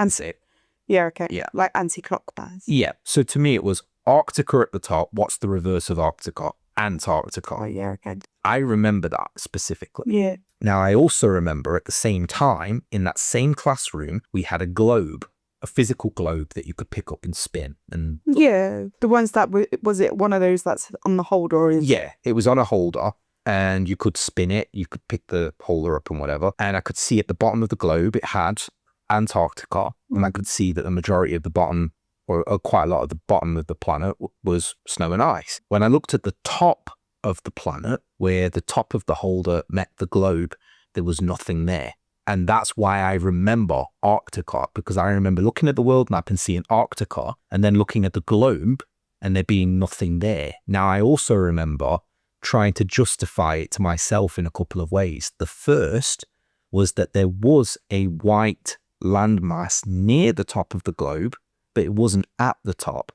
Yeah, okay. Yeah. Like anti-clockwise. Yeah. So to me, it was Arctica at the top. What's the reverse of Arctica? Antarctica. Oh, yeah, okay. I remember that specifically. Yeah. Now, I also remember at the same time, in that same classroom, we had a globe, a physical globe that you could pick up and spin. And Yeah, the ones that was it one of those that's on the holder? Or is yeah, it was on a holder and you could spin it. You could pick the holder up and whatever. And I could see at the bottom of the globe, it had Antarctica. And I could see that the majority of the bottom, or quite a lot of the bottom of the planet was snow and ice. When I looked at the top of the planet, where the top of the holder met the globe, there was nothing there. And that's why I remember Arctica, because I remember looking at the world map and seeing Arctica, and then looking at the globe and there being nothing there. Now, I also remember trying to justify it to myself in a couple of ways. The first was that there was a white landmass near the top of the globe, but it wasn't at the top,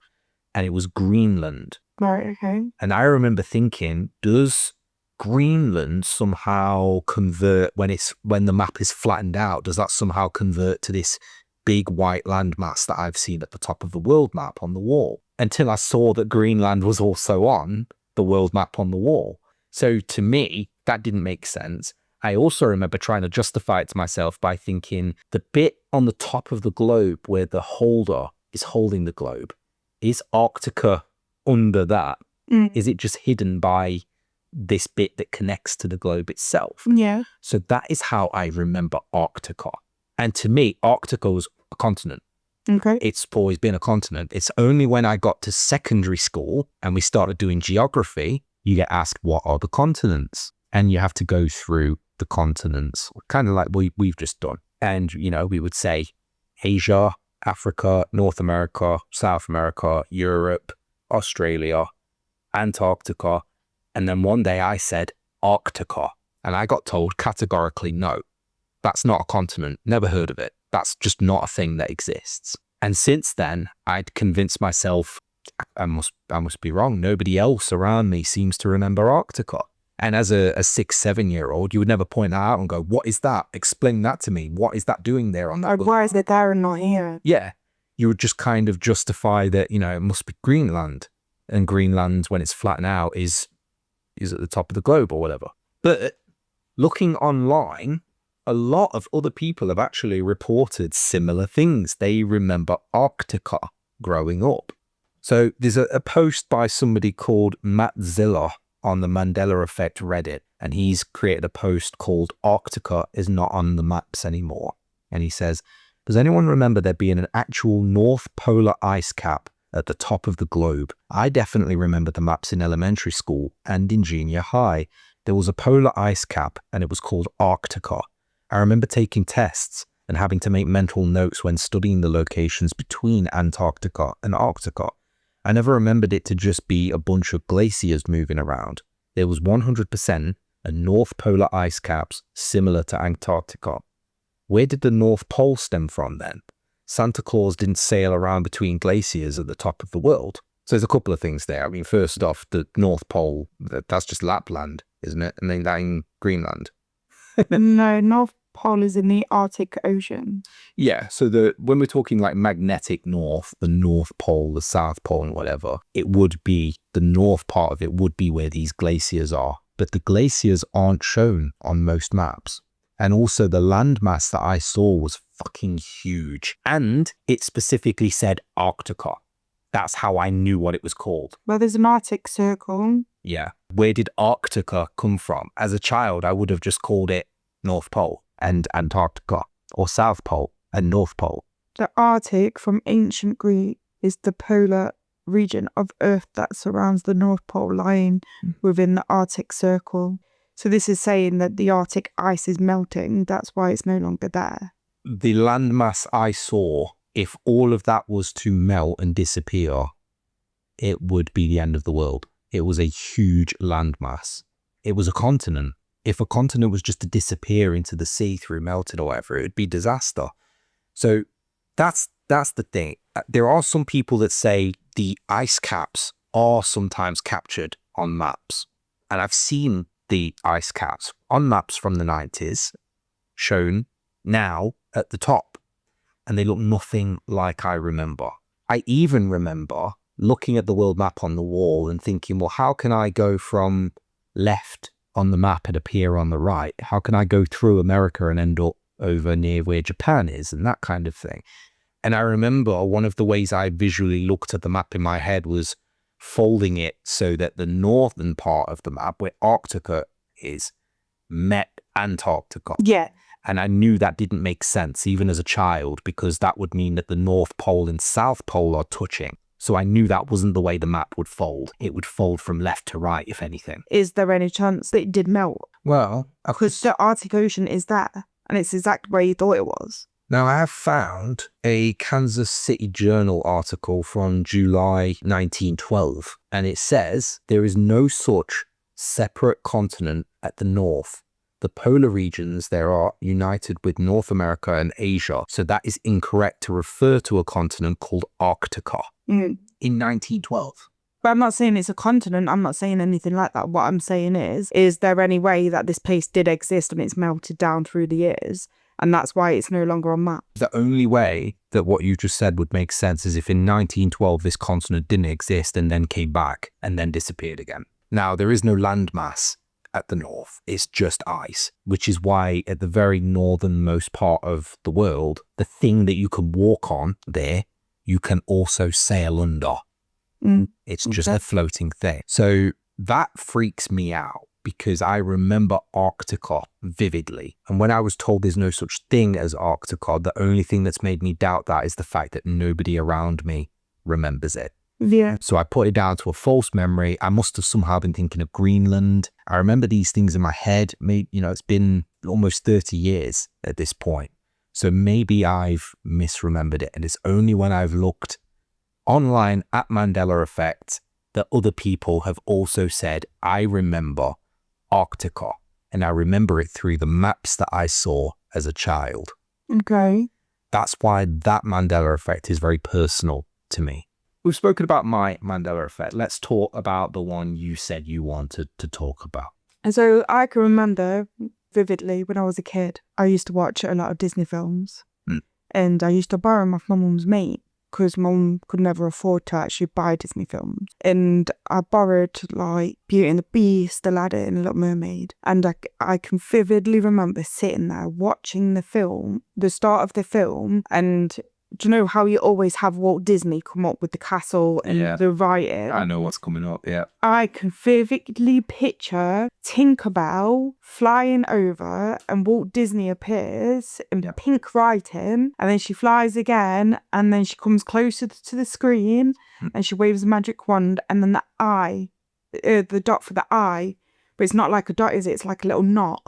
and it was Greenland. Right, okay. And I remember thinking, does Greenland somehow convert when the map is flattened out? Does that somehow convert to this big white landmass that I've seen at the top of the world map on the wall? Until I saw that Greenland was also on the world map on the wall. So to me, that didn't make sense. I also remember trying to justify it to myself by thinking the bit on the top of the globe where the holder is holding the globe, is Arctica under that? Is it just hidden by this bit that connects to the globe itself? Yeah. So that is how I remember Arctica. And to me, Arctica was a continent. Okay. It's always been a continent. It's only when I got to secondary school and we started doing geography, you get asked, what are the continents? And you have to go through the continents, kind of like we've just done. And, you know, we would say Asia, Africa, North America, South America, Europe, Australia, Antarctica. And then one day I said Arctica, and I got told categorically, no, that's not a continent. Never heard of it. That's just not a thing that exists. And since then, I'd convinced myself I must be wrong. Nobody else around me seems to remember Arctica. And as a 6-7-year-old, you would never point that out and go, what is that? Explain that to me. What is that doing there on that? Why is it there and not here? Yeah. You would just kind of justify that, you know, it must be Greenland. And Greenland, when it's flattened out, is at the top of the globe or whatever. But looking online, a lot of other people have actually reported similar things. They remember Arctica growing up. So there's a post by somebody called Matt Ziller on the Mandela Effect Reddit, and he's created a post called Arctica is not on the maps anymore. And he says, does anyone remember there being an actual North Polar ice cap at the top of the globe? I definitely remember the maps in elementary school and in junior high. There was a polar ice cap and it was called Arctica. I remember taking tests and having to make mental notes when studying the locations between Antarctica and Arctica. I never remembered it to just be a bunch of glaciers moving around. There was 100% a North Polar ice caps similar to Antarctica. Where did the North Pole stem from then? Santa Claus didn't sail around between glaciers at the top of the world. So there's a couple of things there. I mean, first off, the North Pole, that's just Lapland, isn't it? And then that in Greenland. No, North Pole is in the Arctic Ocean. Yeah, so when we're talking like magnetic north, the North Pole, the South Pole and whatever, it would be, the north part of it would be where these glaciers are. But the glaciers aren't shown on most maps. And also the landmass that I saw was fucking huge. And it specifically said Arctica. That's how I knew what it was called. Well, there's an Arctic Circle. Yeah. Where did Arctica come from? As a child, I would have just called it North Pole and Antarctica, or South Pole and North Pole. The Arctic from ancient Greek is the polar region of Earth that surrounds the North Pole, lying within the Arctic Circle. So this is saying that the Arctic ice is melting. That's why it's no longer there. The landmass I saw, if all of that was to melt and disappear, it would be the end of the world. It was a huge landmass. it was a continent. If a continent was just to disappear into the sea through melting or whatever, it would be disaster. So that's the thing. There are some people that say the ice caps are sometimes captured on maps. And I've seen the ice caps on maps from the 90s shown now at the top. And they look nothing like I remember. I even remember looking at the world map on the wall and thinking, well, how can I go from left on the map and appear on the right? How can I go through America and end up over near where Japan is and that kind of thing? And I remember one of the ways I visually looked at the map in my head was folding it so that the northern part of the map, where Arctica is, met Antarctica. Yeah. And I knew that didn't make sense, even as a child, because that would mean that the North Pole and South Pole are touching. So I knew that wasn't the way the map would fold. It would fold from left to right, if anything. Is there any chance that it did melt? Well, Because the Arctic Ocean is there, and it's exactly where you thought it was. now I have found a Kansas City Journal article from July 1912, and it says there is no such separate continent at the north. The polar regions there are united with North America and Asia, so that is incorrect to refer to a continent called Arctica. In 1912. But I'm not saying it's a continent. I'm not saying anything like that. What I'm saying is there any way that this place did exist and it's melted down through the years, and that's why it's no longer on maps? The only way that what you just said would make sense is if in 1912 this continent didn't exist and then came back and then disappeared again. Now, there is no landmass at the north. It's just ice, which is why at the very northernmost part of the world, the thing that you can walk on there, you can also sail under. It's just a floating thing. So that freaks me out because I remember Arctica vividly. And when I was told there's no such thing as Arctica, the only thing that's made me doubt that is the fact that nobody around me remembers it. Yeah. So I put it down to a false memory. I must have somehow been thinking of Greenland. I remember these things in my head. Maybe, it's been almost 30 years at this point. So maybe I've misremembered it. And it's only when I've looked online at Mandela Effect that other people have also said, I remember Arctica. And I remember it through the maps that I saw as a child. Okay. That's why that Mandela Effect is very personal to me. We've spoken about my Mandela Effect. Let's talk about the one you said you wanted to talk about. And so I can remember vividly when I was a kid, I used to watch a lot of Disney films. And I used to borrow them off my mum's mate because mum could never afford to actually buy Disney films. And I borrowed like Beauty and the Beast, Aladdin, Little Mermaid. And I can vividly remember sitting there watching the film, the start of the film, and do you know how you always have Walt Disney come up with the castle and the writing? I know what's coming up, yeah. I can vividly picture Tinkerbell flying over and Walt Disney appears in pink writing, and then she flies again, and then she comes closer to the screen and she waves a magic wand, and then the eye, the dot for the eye, but it's not like a dot, is it? It's like a little knot.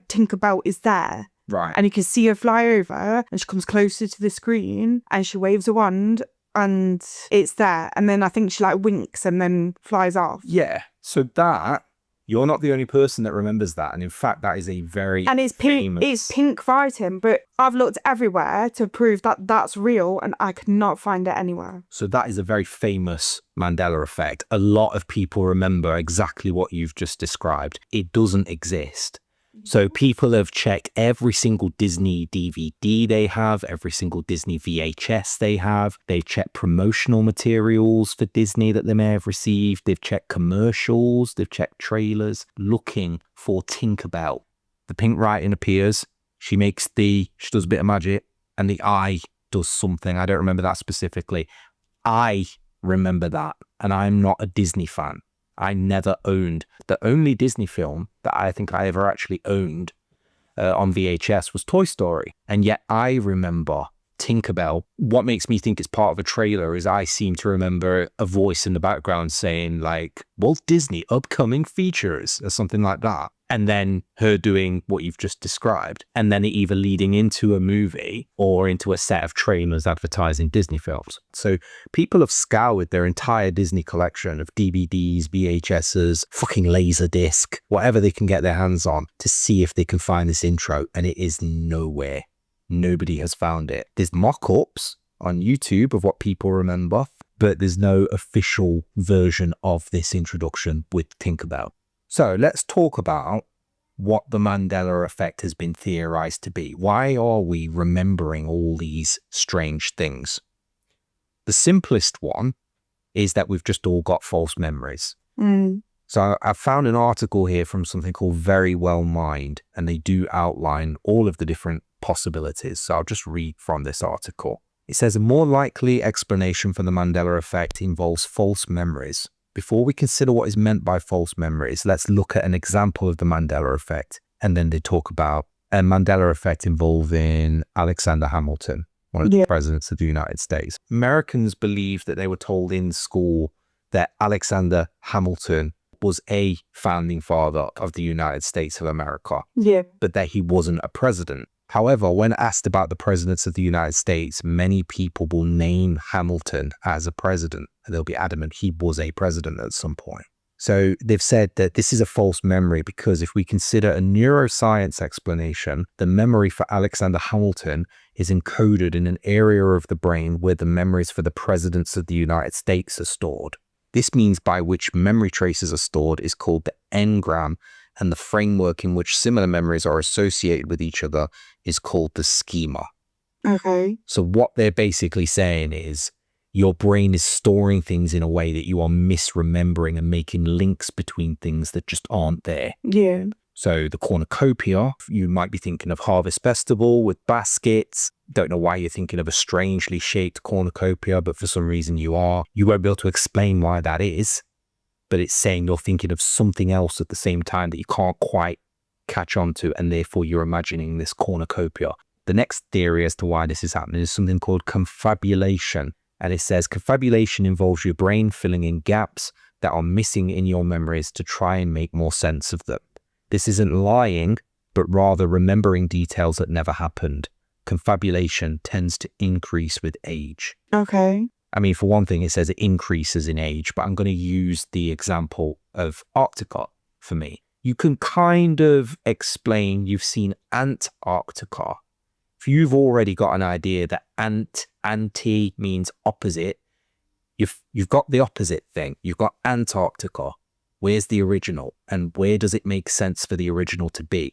Tinkerbell is there. Right. And you can see her fly over and she comes closer to the screen and she waves a wand and it's there. And then I think she like winks and then flies off. Yeah. So that, you're not the only person that remembers that. And in fact, that is a very And it's pink, famous... it's pink writing, but I've looked everywhere to prove that that's real and I cannot find it anywhere. So that is a very famous Mandela Effect. A lot of people remember exactly what you've just described. It doesn't exist. So people have checked every single Disney DVD they have, every single Disney VHS they have. They've checked promotional materials for Disney that they may have received. They've checked commercials. They've checked trailers looking for Tinkerbell. The pink writing appears. She does a bit of magic and the eye does something. I don't remember that specifically. I remember that, and I'm not a Disney fan. I never owned. The only Disney film that I think I ever actually owned on VHS was Toy Story. And yet I remember Tinkerbell. What makes me think it's part of a trailer is I seem to remember a voice in the background saying like, Walt Disney upcoming features or something like that. and then her doing what you've just described, and then it either leading into a movie or into a set of trailers advertising Disney films. So people have scoured their entire Disney collection of DVDs, VHSs, fucking Laserdisc, whatever they can get their hands on to see if they can find this intro, and it is nowhere. Nobody has found it. There's mock-ups on YouTube of what people remember, but there's no official version of this introduction with Tinkerbell. So let's talk about what the Mandela effect has been theorized to be. Why are we remembering all these strange things? The simplest one is that we've just all got false memories. So I found an article here from something called Very Well Mind, and they do outline all of the different possibilities. So I'll just read from this article. It says a more likely explanation for the Mandela effect involves false memories. Before we consider what is meant by false memories, let's look at an example of the Mandela effect. And then they talk about a Mandela effect involving Alexander Hamilton, one of the presidents of the United States. Americans believe that they were told in school that Alexander Hamilton was a founding father of the United States of America, but that he wasn't a president. However, when asked about the presidents of the United States, many people will name Hamilton as a president, and they'll be adamant he was a president at some point. So they've said that this is a false memory because if we consider a neuroscience explanation, the memory for Alexander Hamilton is encoded in an area of the brain where the memories for the presidents of the United States are stored. This means by which memory traces are stored is called the engram, and the framework in which similar memories are associated with each other is called the schema. Okay. So what they're basically saying is your brain is storing things in a way that you are misremembering and making links between things that just aren't there. Yeah. So the cornucopia, you might be thinking of Harvest Festival with baskets. Don't know why you're thinking of a strangely shaped cornucopia, but for some reason you are. You won't be able to explain why that is, but it's saying you're thinking of something else at the same time that you can't quite catch on to, and therefore you're imagining this cornucopia. The next theory as to why this is happening is something called confabulation. And it says confabulation involves your brain filling in gaps that are missing in your memories to try and make more sense of them. This isn't lying, but rather remembering details that never happened. Confabulation tends to increase with age. Okay. I mean, for one thing, it says it increases in age, but I'm going to use the example of Arctica for me. You can kind of explain, you've seen Antarctica. If you've already got an idea that anti means opposite, you've got the opposite thing. You've got Antarctica. Where's the original? And where does it make sense for the original to be?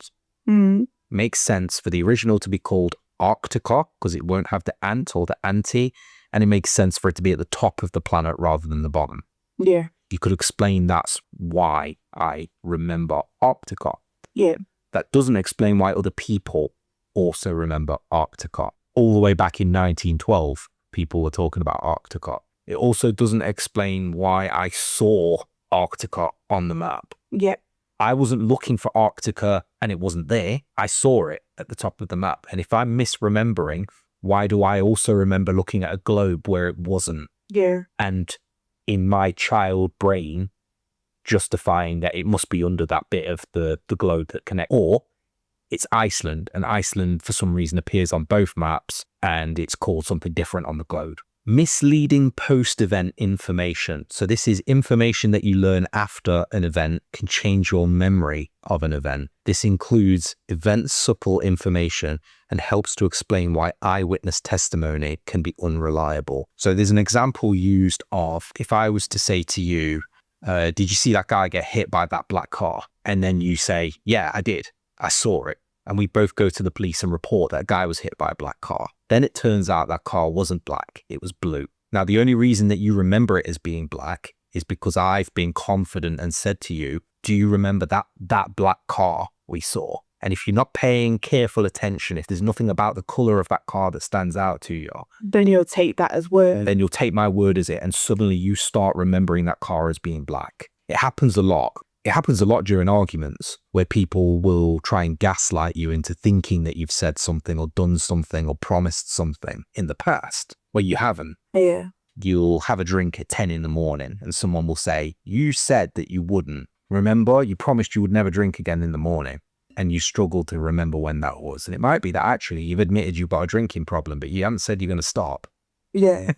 Makes sense for the original to be called Arctica because it won't have the ant or the anti, and it makes sense for it to be at the top of the planet rather than the bottom. Yeah. You could explain that's why I remember Arctica. Yeah. That doesn't explain why other people also remember Arctica. All the way back in 1912, people were talking about Arctica. It also doesn't explain why I saw Arctica on the map. Yep. I wasn't looking for Arctica and it wasn't there. I saw it at the top of the map. And if I'm misremembering, why do I also remember looking at a globe where it wasn't? Yeah. And in my child brain, justifying that it must be under that bit of the globe that connects. Or it's Iceland, and Iceland for some reason appears on both maps and it's called something different on the globe. Misleading post-event information. So this is information that you learn after an event can change your memory of an event. This includes event-supple information and helps to explain why eyewitness testimony can be unreliable. So there's an example used of, if I was to say to you, did you see that guy get hit by that black car? And then you say, yeah, I did. I saw it. And we both go to the police and report that a guy was hit by a black car. Then it turns out that car wasn't black, it was blue. Now, the only reason that you remember it as being black is because I've been confident and said to you, do you remember that black car we saw? And if you're not paying careful attention, if there's nothing about the color of that car that stands out to you, then you'll take that as word. Then you'll take my word as it, and suddenly you start remembering that car as being black. It happens a lot. It happens a lot during arguments where people will try and gaslight you into thinking that you've said something or done something or promised something in the past where you haven't. Yeah. You'll have a drink at 10 in the morning and someone will say, you said that you wouldn't. remember, you promised you would never drink again in the morning, and you struggle to remember when that was. And it might be that actually you've admitted you've got a drinking problem, but you haven't said you're going to stop. Yeah.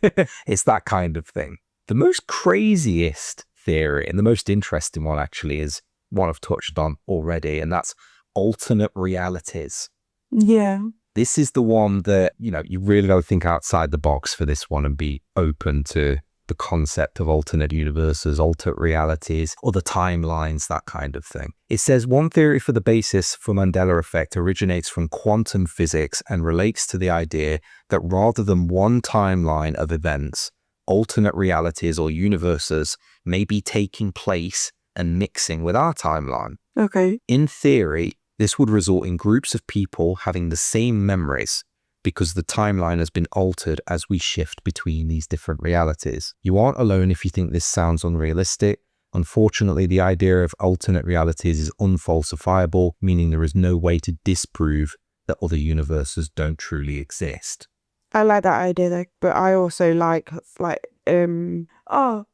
It's that kind of thing. The most craziest theory, and the most interesting one actually, is one I've touched on already, and that's alternate realities. Yeah. This is the one that, you really got to think outside the box for this one and be open to the concept of alternate universes, alternate realities, other timelines, that kind of thing. It says one theory for the basis for Mandela Effect originates from quantum physics and relates to the idea that rather than one timeline of events, alternate realities or universes may be taking place and mixing with our timeline. Okay. In theory, this would result in groups of people having the same memories because the timeline has been altered as we shift between these different realities. You aren't alone if you think this sounds unrealistic. Unfortunately, the idea of alternate realities is unfalsifiable, meaning there is no way to disprove that other universes don't truly exist. I like that idea though, but I also like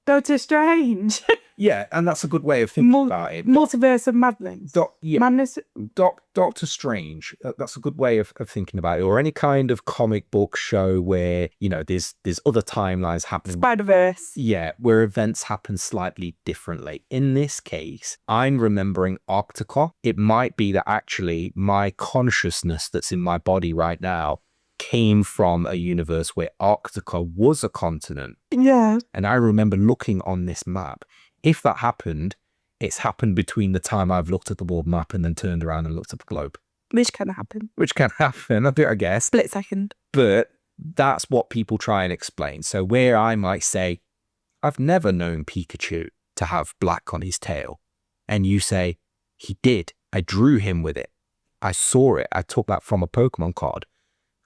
Doctor Strange. Yeah, and that's a good way of thinking about it. Multiverse of madness. Madness. Doctor Strange. That's a good way of thinking about it. Or any kind of comic book show where, there's other timelines happening. Spider-Verse. Yeah, where events happen slightly differently. In this case, I'm remembering Arctica. It might be that actually my consciousness that's in my body right now came from a universe where Arctica was a continent. Yeah. And I remember looking on this map. If that happened, it's happened between the time I've looked at the world map and then turned around and looked at the globe. Which can happen. I guess. Split second. But that's what people try and explain. So where I might say, I've never known Pikachu to have black on his tail. And you say, he did. I drew him with it. I saw it. I took that from a Pokemon card.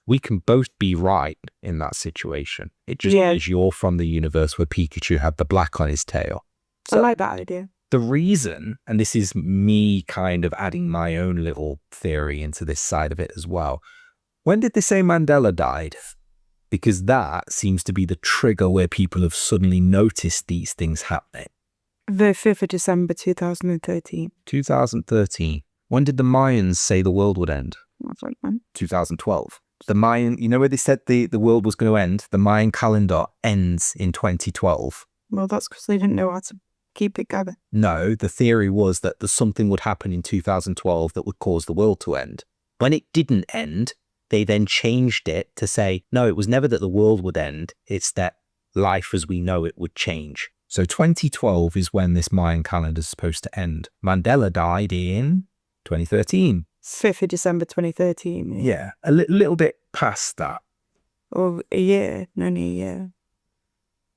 We can both be right in that situation. It just means you're from the universe where Pikachu had the black on his tail. So I like that idea. The reason, and this is me kind of adding my own little theory into this side of it as well. When did they say Mandela died? Because that seems to be the trigger where people have suddenly noticed these things happening. The 5th of December 2013. 2013. When did the Mayans say the world would end? That's right, man. 2012. The Mayan, where they said the world was going to end? The Mayan calendar ends in 2012. Well, that's because they didn't know how to keep it going. No, the theory was that something would happen in 2012 that would cause the world to end. When it didn't end, they then changed it to say, no, it was never that the world would end. It's that life as we know it would change. So 2012 is when this Mayan calendar is supposed to end. Mandela died in 2013. 5th of December 2013. Yeah, a little bit past that. Or a year, only a year.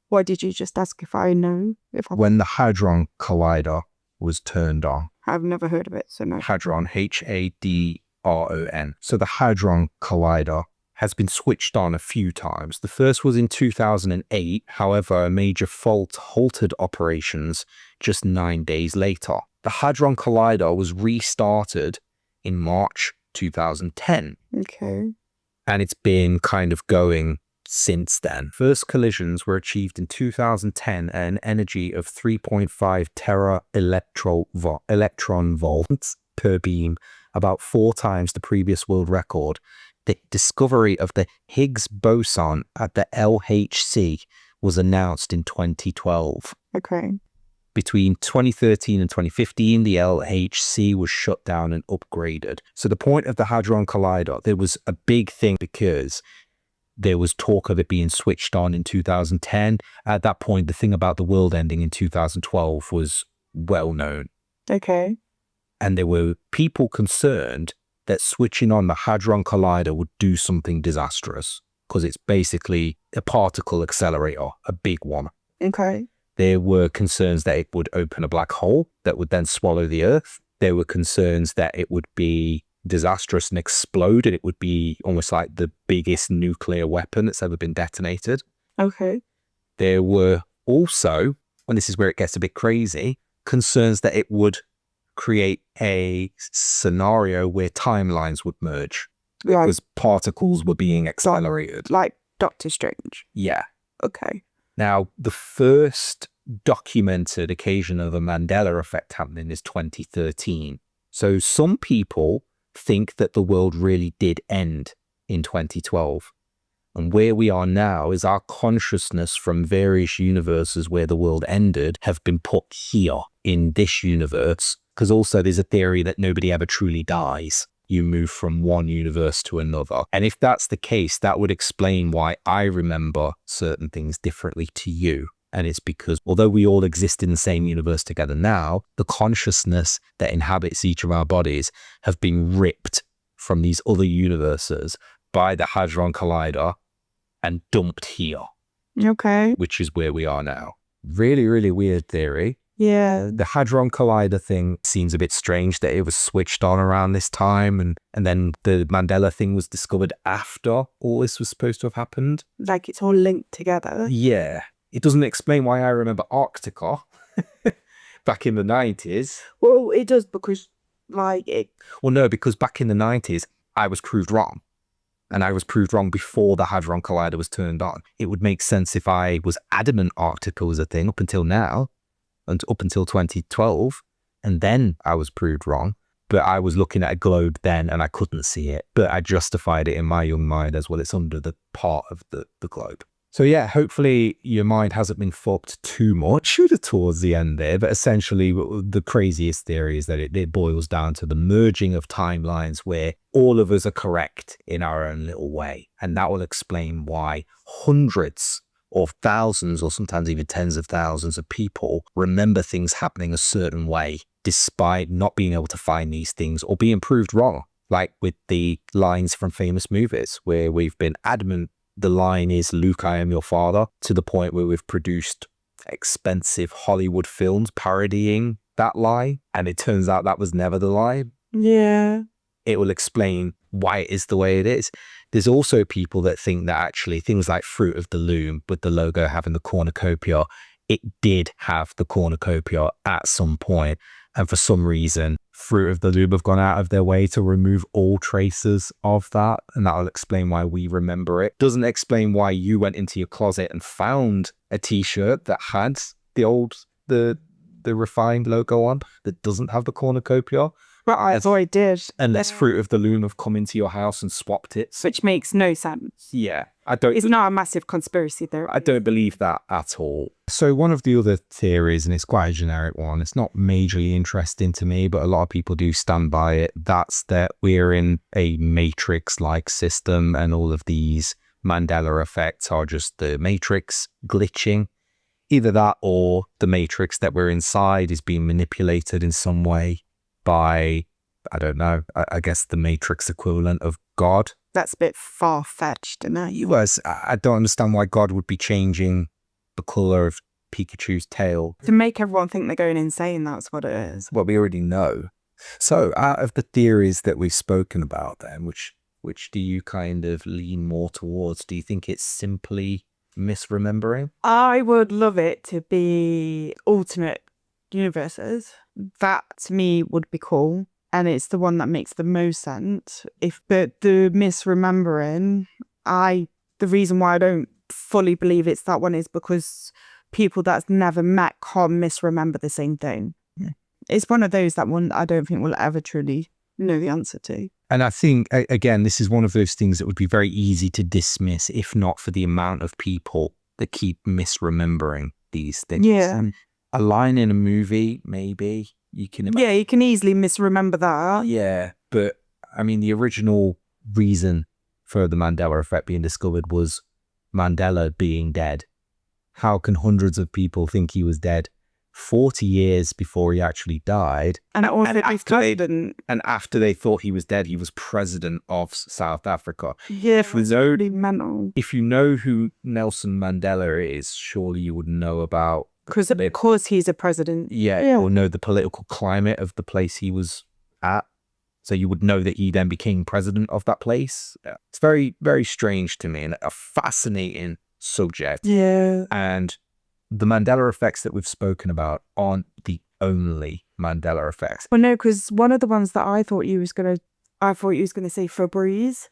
Why did you just ask if I know? When the Hadron Collider was turned on. I've never heard of it, so no. Hadron, Hadron. So the Hadron Collider has been switched on a few times. The first was in 2008. However, a major fault halted operations just 9 days later. The Hadron Collider was restarted in March 2010. Okay. And it's been kind of going since then. First collisions were achieved in 2010 at an energy of 3.5 tera electron volts per beam, about 4 times the previous world record. The discovery of the Higgs boson at the LHC was announced in 2012. Okay. Between 2013 and 2015, the LHC was shut down and upgraded. So the point of the Hadron Collider, there was a big thing because there was talk of it being switched on in 2010. At that point, the thing about the world ending in 2012 was well known. Okay. And there were people concerned that switching on the Hadron Collider would do something disastrous because it's basically a particle accelerator, a big one. Okay. There were concerns that it would open a black hole that would then swallow the Earth. There were concerns that it would be disastrous and explode, and it would be almost like the biggest nuclear weapon that's ever been detonated. Okay. There were also, and this is where it gets a bit crazy, concerns that it would create a scenario where timelines would merge because particles were being accelerated. Like Doctor Strange. Yeah. Okay. Now, the first documented occasion of a Mandela effect happening is 2013. So some people think that the world really did end in 2012. And where we are now is our consciousness from various universes where the world ended have been put here in this universe. Because also there's a theory that nobody ever truly dies. You move from one universe to another. And if that's the case, that would explain why I remember certain things differently to you. And it's because although we all exist in the same universe together now, the consciousness that inhabits each of our bodies have been ripped from these other universes by the Hadron Collider and dumped here. Okay. Which is where we are now. Really, really weird theory. Yeah. The Hadron Collider thing seems a bit strange that it was switched on around this time and then the Mandela thing was discovered after all this was supposed to have happened. Like it's all linked together. Yeah. It doesn't explain why I remember Arctica back in the 90s. Well, it does because Well, no, because back in the 90s, I was proved wrong. And I was proved wrong before the Hadron Collider was turned on. It would make sense if I was adamant Arctica was a thing up until now, and up until 2012, and then I was proved wrong. But I was looking at a globe then and I couldn't see it. But I justified it in my young mind as well. It's under the part of the globe. So yeah, hopefully your mind hasn't been fucked too much towards the end there. But essentially the craziest theory is that it boils down to the merging of timelines where all of us are correct in our own little way. And that will explain why hundreds of thousands or sometimes even tens of thousands of people remember things happening a certain way despite not being able to find these things or being proved wrong. Like with the lines from famous movies where we've been adamant the line is Luke, I am your father, to the point where we've produced expensive Hollywood films parodying that lie. And it turns out that was never the lie. Yeah. It will explain why it is the way it is. There's also people that think that actually things like Fruit of the Loom with the logo having the cornucopia, it did have the cornucopia at some point. And for some reason, Fruit of the Loom have gone out of their way to remove all traces of that. And that'll explain why we remember it. Doesn't explain why you went into your closet and found a t-shirt that had the refined logo on that doesn't have the cornucopia. But I thought I did. Unless Fruit of the Loom have come into your house and swapped it. Which makes no sense. Yeah. It's not a massive conspiracy theory. I don't believe that at all. So one of the other theories, and it's quite a generic one, it's not majorly interesting to me, but a lot of people do stand by it. That's that we're in a matrix-like system and all of these Mandela effects are just the matrix glitching. Either that or the matrix that we're inside is being manipulated in some way by, I don't know, I guess the matrix equivalent of God. That's a bit far-fetched, isn't it? I don't understand why God would be changing the colour of Pikachu's tail. To make everyone think they're going insane, that's what it is. Well, we already know. So out of the theories that we've spoken about then, which do you kind of lean more towards? Do you think it's simply misremembering? I would love it to be alternate universes. That to me would be cool. And it's the one that makes the most sense. But the misremembering, the reason why I don't fully believe it's that one is because people that's never met can't misremember the same thing. Yeah. It's one of those that one I don't think we'll ever truly know the answer to. And I think, again, this is one of those things that would be very easy to dismiss if not for the amount of people that keep misremembering these things. Yeah. A line in a movie, maybe. You can easily misremember that. Yeah, but I mean, the original reason for the Mandela effect being discovered was Mandela being dead. How can hundreds of people think he was dead 40 years before he actually died? And after they thought he was dead, he was president of South Africa. Yeah, it's really mental. If you know who Nelson Mandela is, surely you would know about. Because of course he's a president. Yeah, or know the political climate of the place he was at. So you would know that he then became president of that place. Yeah. It's very, very strange to me and a fascinating subject. Yeah. And the Mandela effects that we've spoken about aren't the only Mandela effects. Well, no, because one of the ones that I thought you was gonna say Febreze.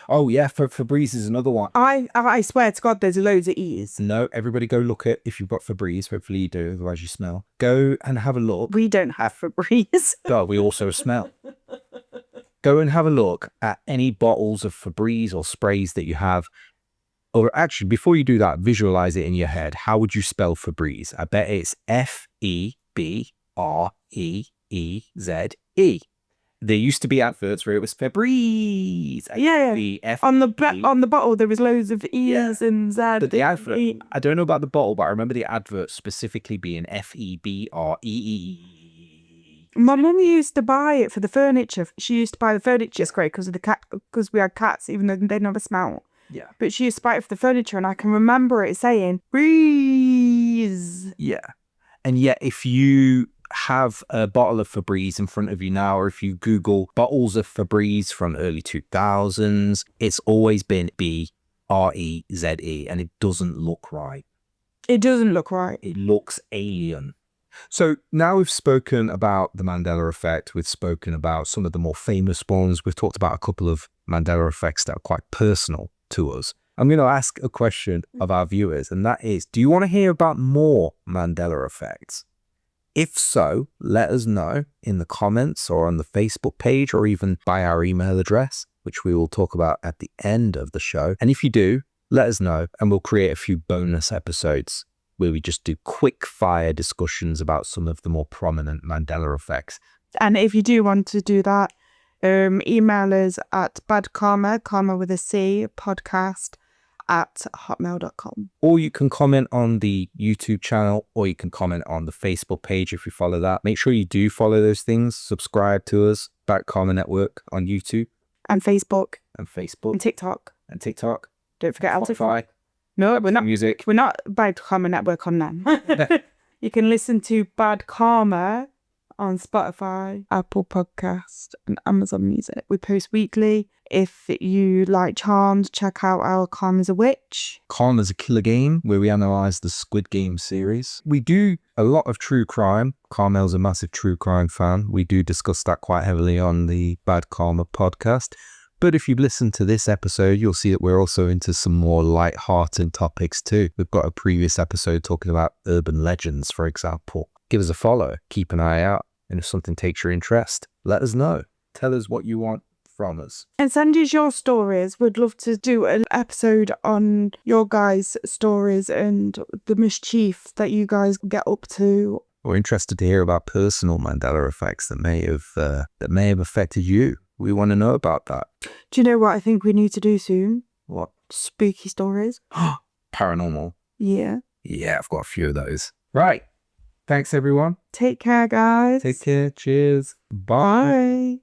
Oh yeah, Febreze is another one. I swear to God, there's loads of E's. No, everybody go look at, if you've got Febreze, hopefully you do, otherwise you smell. Go and have a look. We don't have Febreze. God, we also smell. Go and have a look at any bottles of Febreze or sprays that you have. Or actually, before you do that, visualize it in your head. How would you spell Febreze? I bet it's Febreze. There used to be adverts where it was Febreze. Yeah. On the bottle, there was loads of E's and Z's. But the advert, I don't know about the bottle, but I remember the advert specifically being Febree. My mum used to buy it for the furniture. She used to buy the furniture spray because of the cat, because we had cats, even though they never smell. Yeah. But she used to buy it for the furniture, and I can remember it saying breeze. Yeah. And yet, if you have a bottle of Febreze in front of you now, or if you Google bottles of Febreze from early 2000s, it's always been Breze, and it doesn't look right. It doesn't look right. It looks alien. So now we've spoken about the Mandela Effect. We've spoken about some of the more famous ones. We've talked about a couple of Mandela effects that are quite personal to us. I'm going to ask a question of our viewers, and that is, do you want to hear about more Mandela effects? If so, let us know in the comments or on the Facebook page or even by our email address, which we will talk about at the end of the show. And if you do, let us know and we'll create a few bonus episodes where we just do quick fire discussions about some of the more prominent Mandela effects. And if you do want to do that, email us at badkarma, karma with a C, podcast @hotmail.com. Or you can comment on the YouTube channel, or you can comment on the Facebook page if you follow that. Make sure you do follow those things. Subscribe to us, Bad Karma Network on YouTube. And Facebook. And Facebook. And TikTok. And TikTok. Don't forget Spotify. No, we're not. Music. We're not Bad Karma Network on them. You can listen to Bad Karma on Spotify, Apple Podcast, and Amazon Music. We post weekly. If you like Charmed, check out our Karma's a Witch. Karma's a Killer Game, where we analyse the Squid Game series. We do a lot of true crime. Carmel's a massive true crime fan. We do discuss that quite heavily on the Bad Karma podcast. But if you listen to this episode, you'll see that we're also into some more light-hearted topics too. We've got a previous episode talking about urban legends, for example. Give us a follow, keep an eye out, and if something takes your interest, let us know. Tell us what you want from us. And send us your stories. We'd love to do an episode on your guys' stories and the mischief that you guys get up to. We're interested to hear about personal Mandela effects that may have affected you. We want to know about that. Do you know what I think we need to do soon? What? Spooky stories. Paranormal. Yeah. Yeah, I've got a few of those. Right. Thanks, everyone. Take care, guys. Take care. Cheers. Bye. Bye.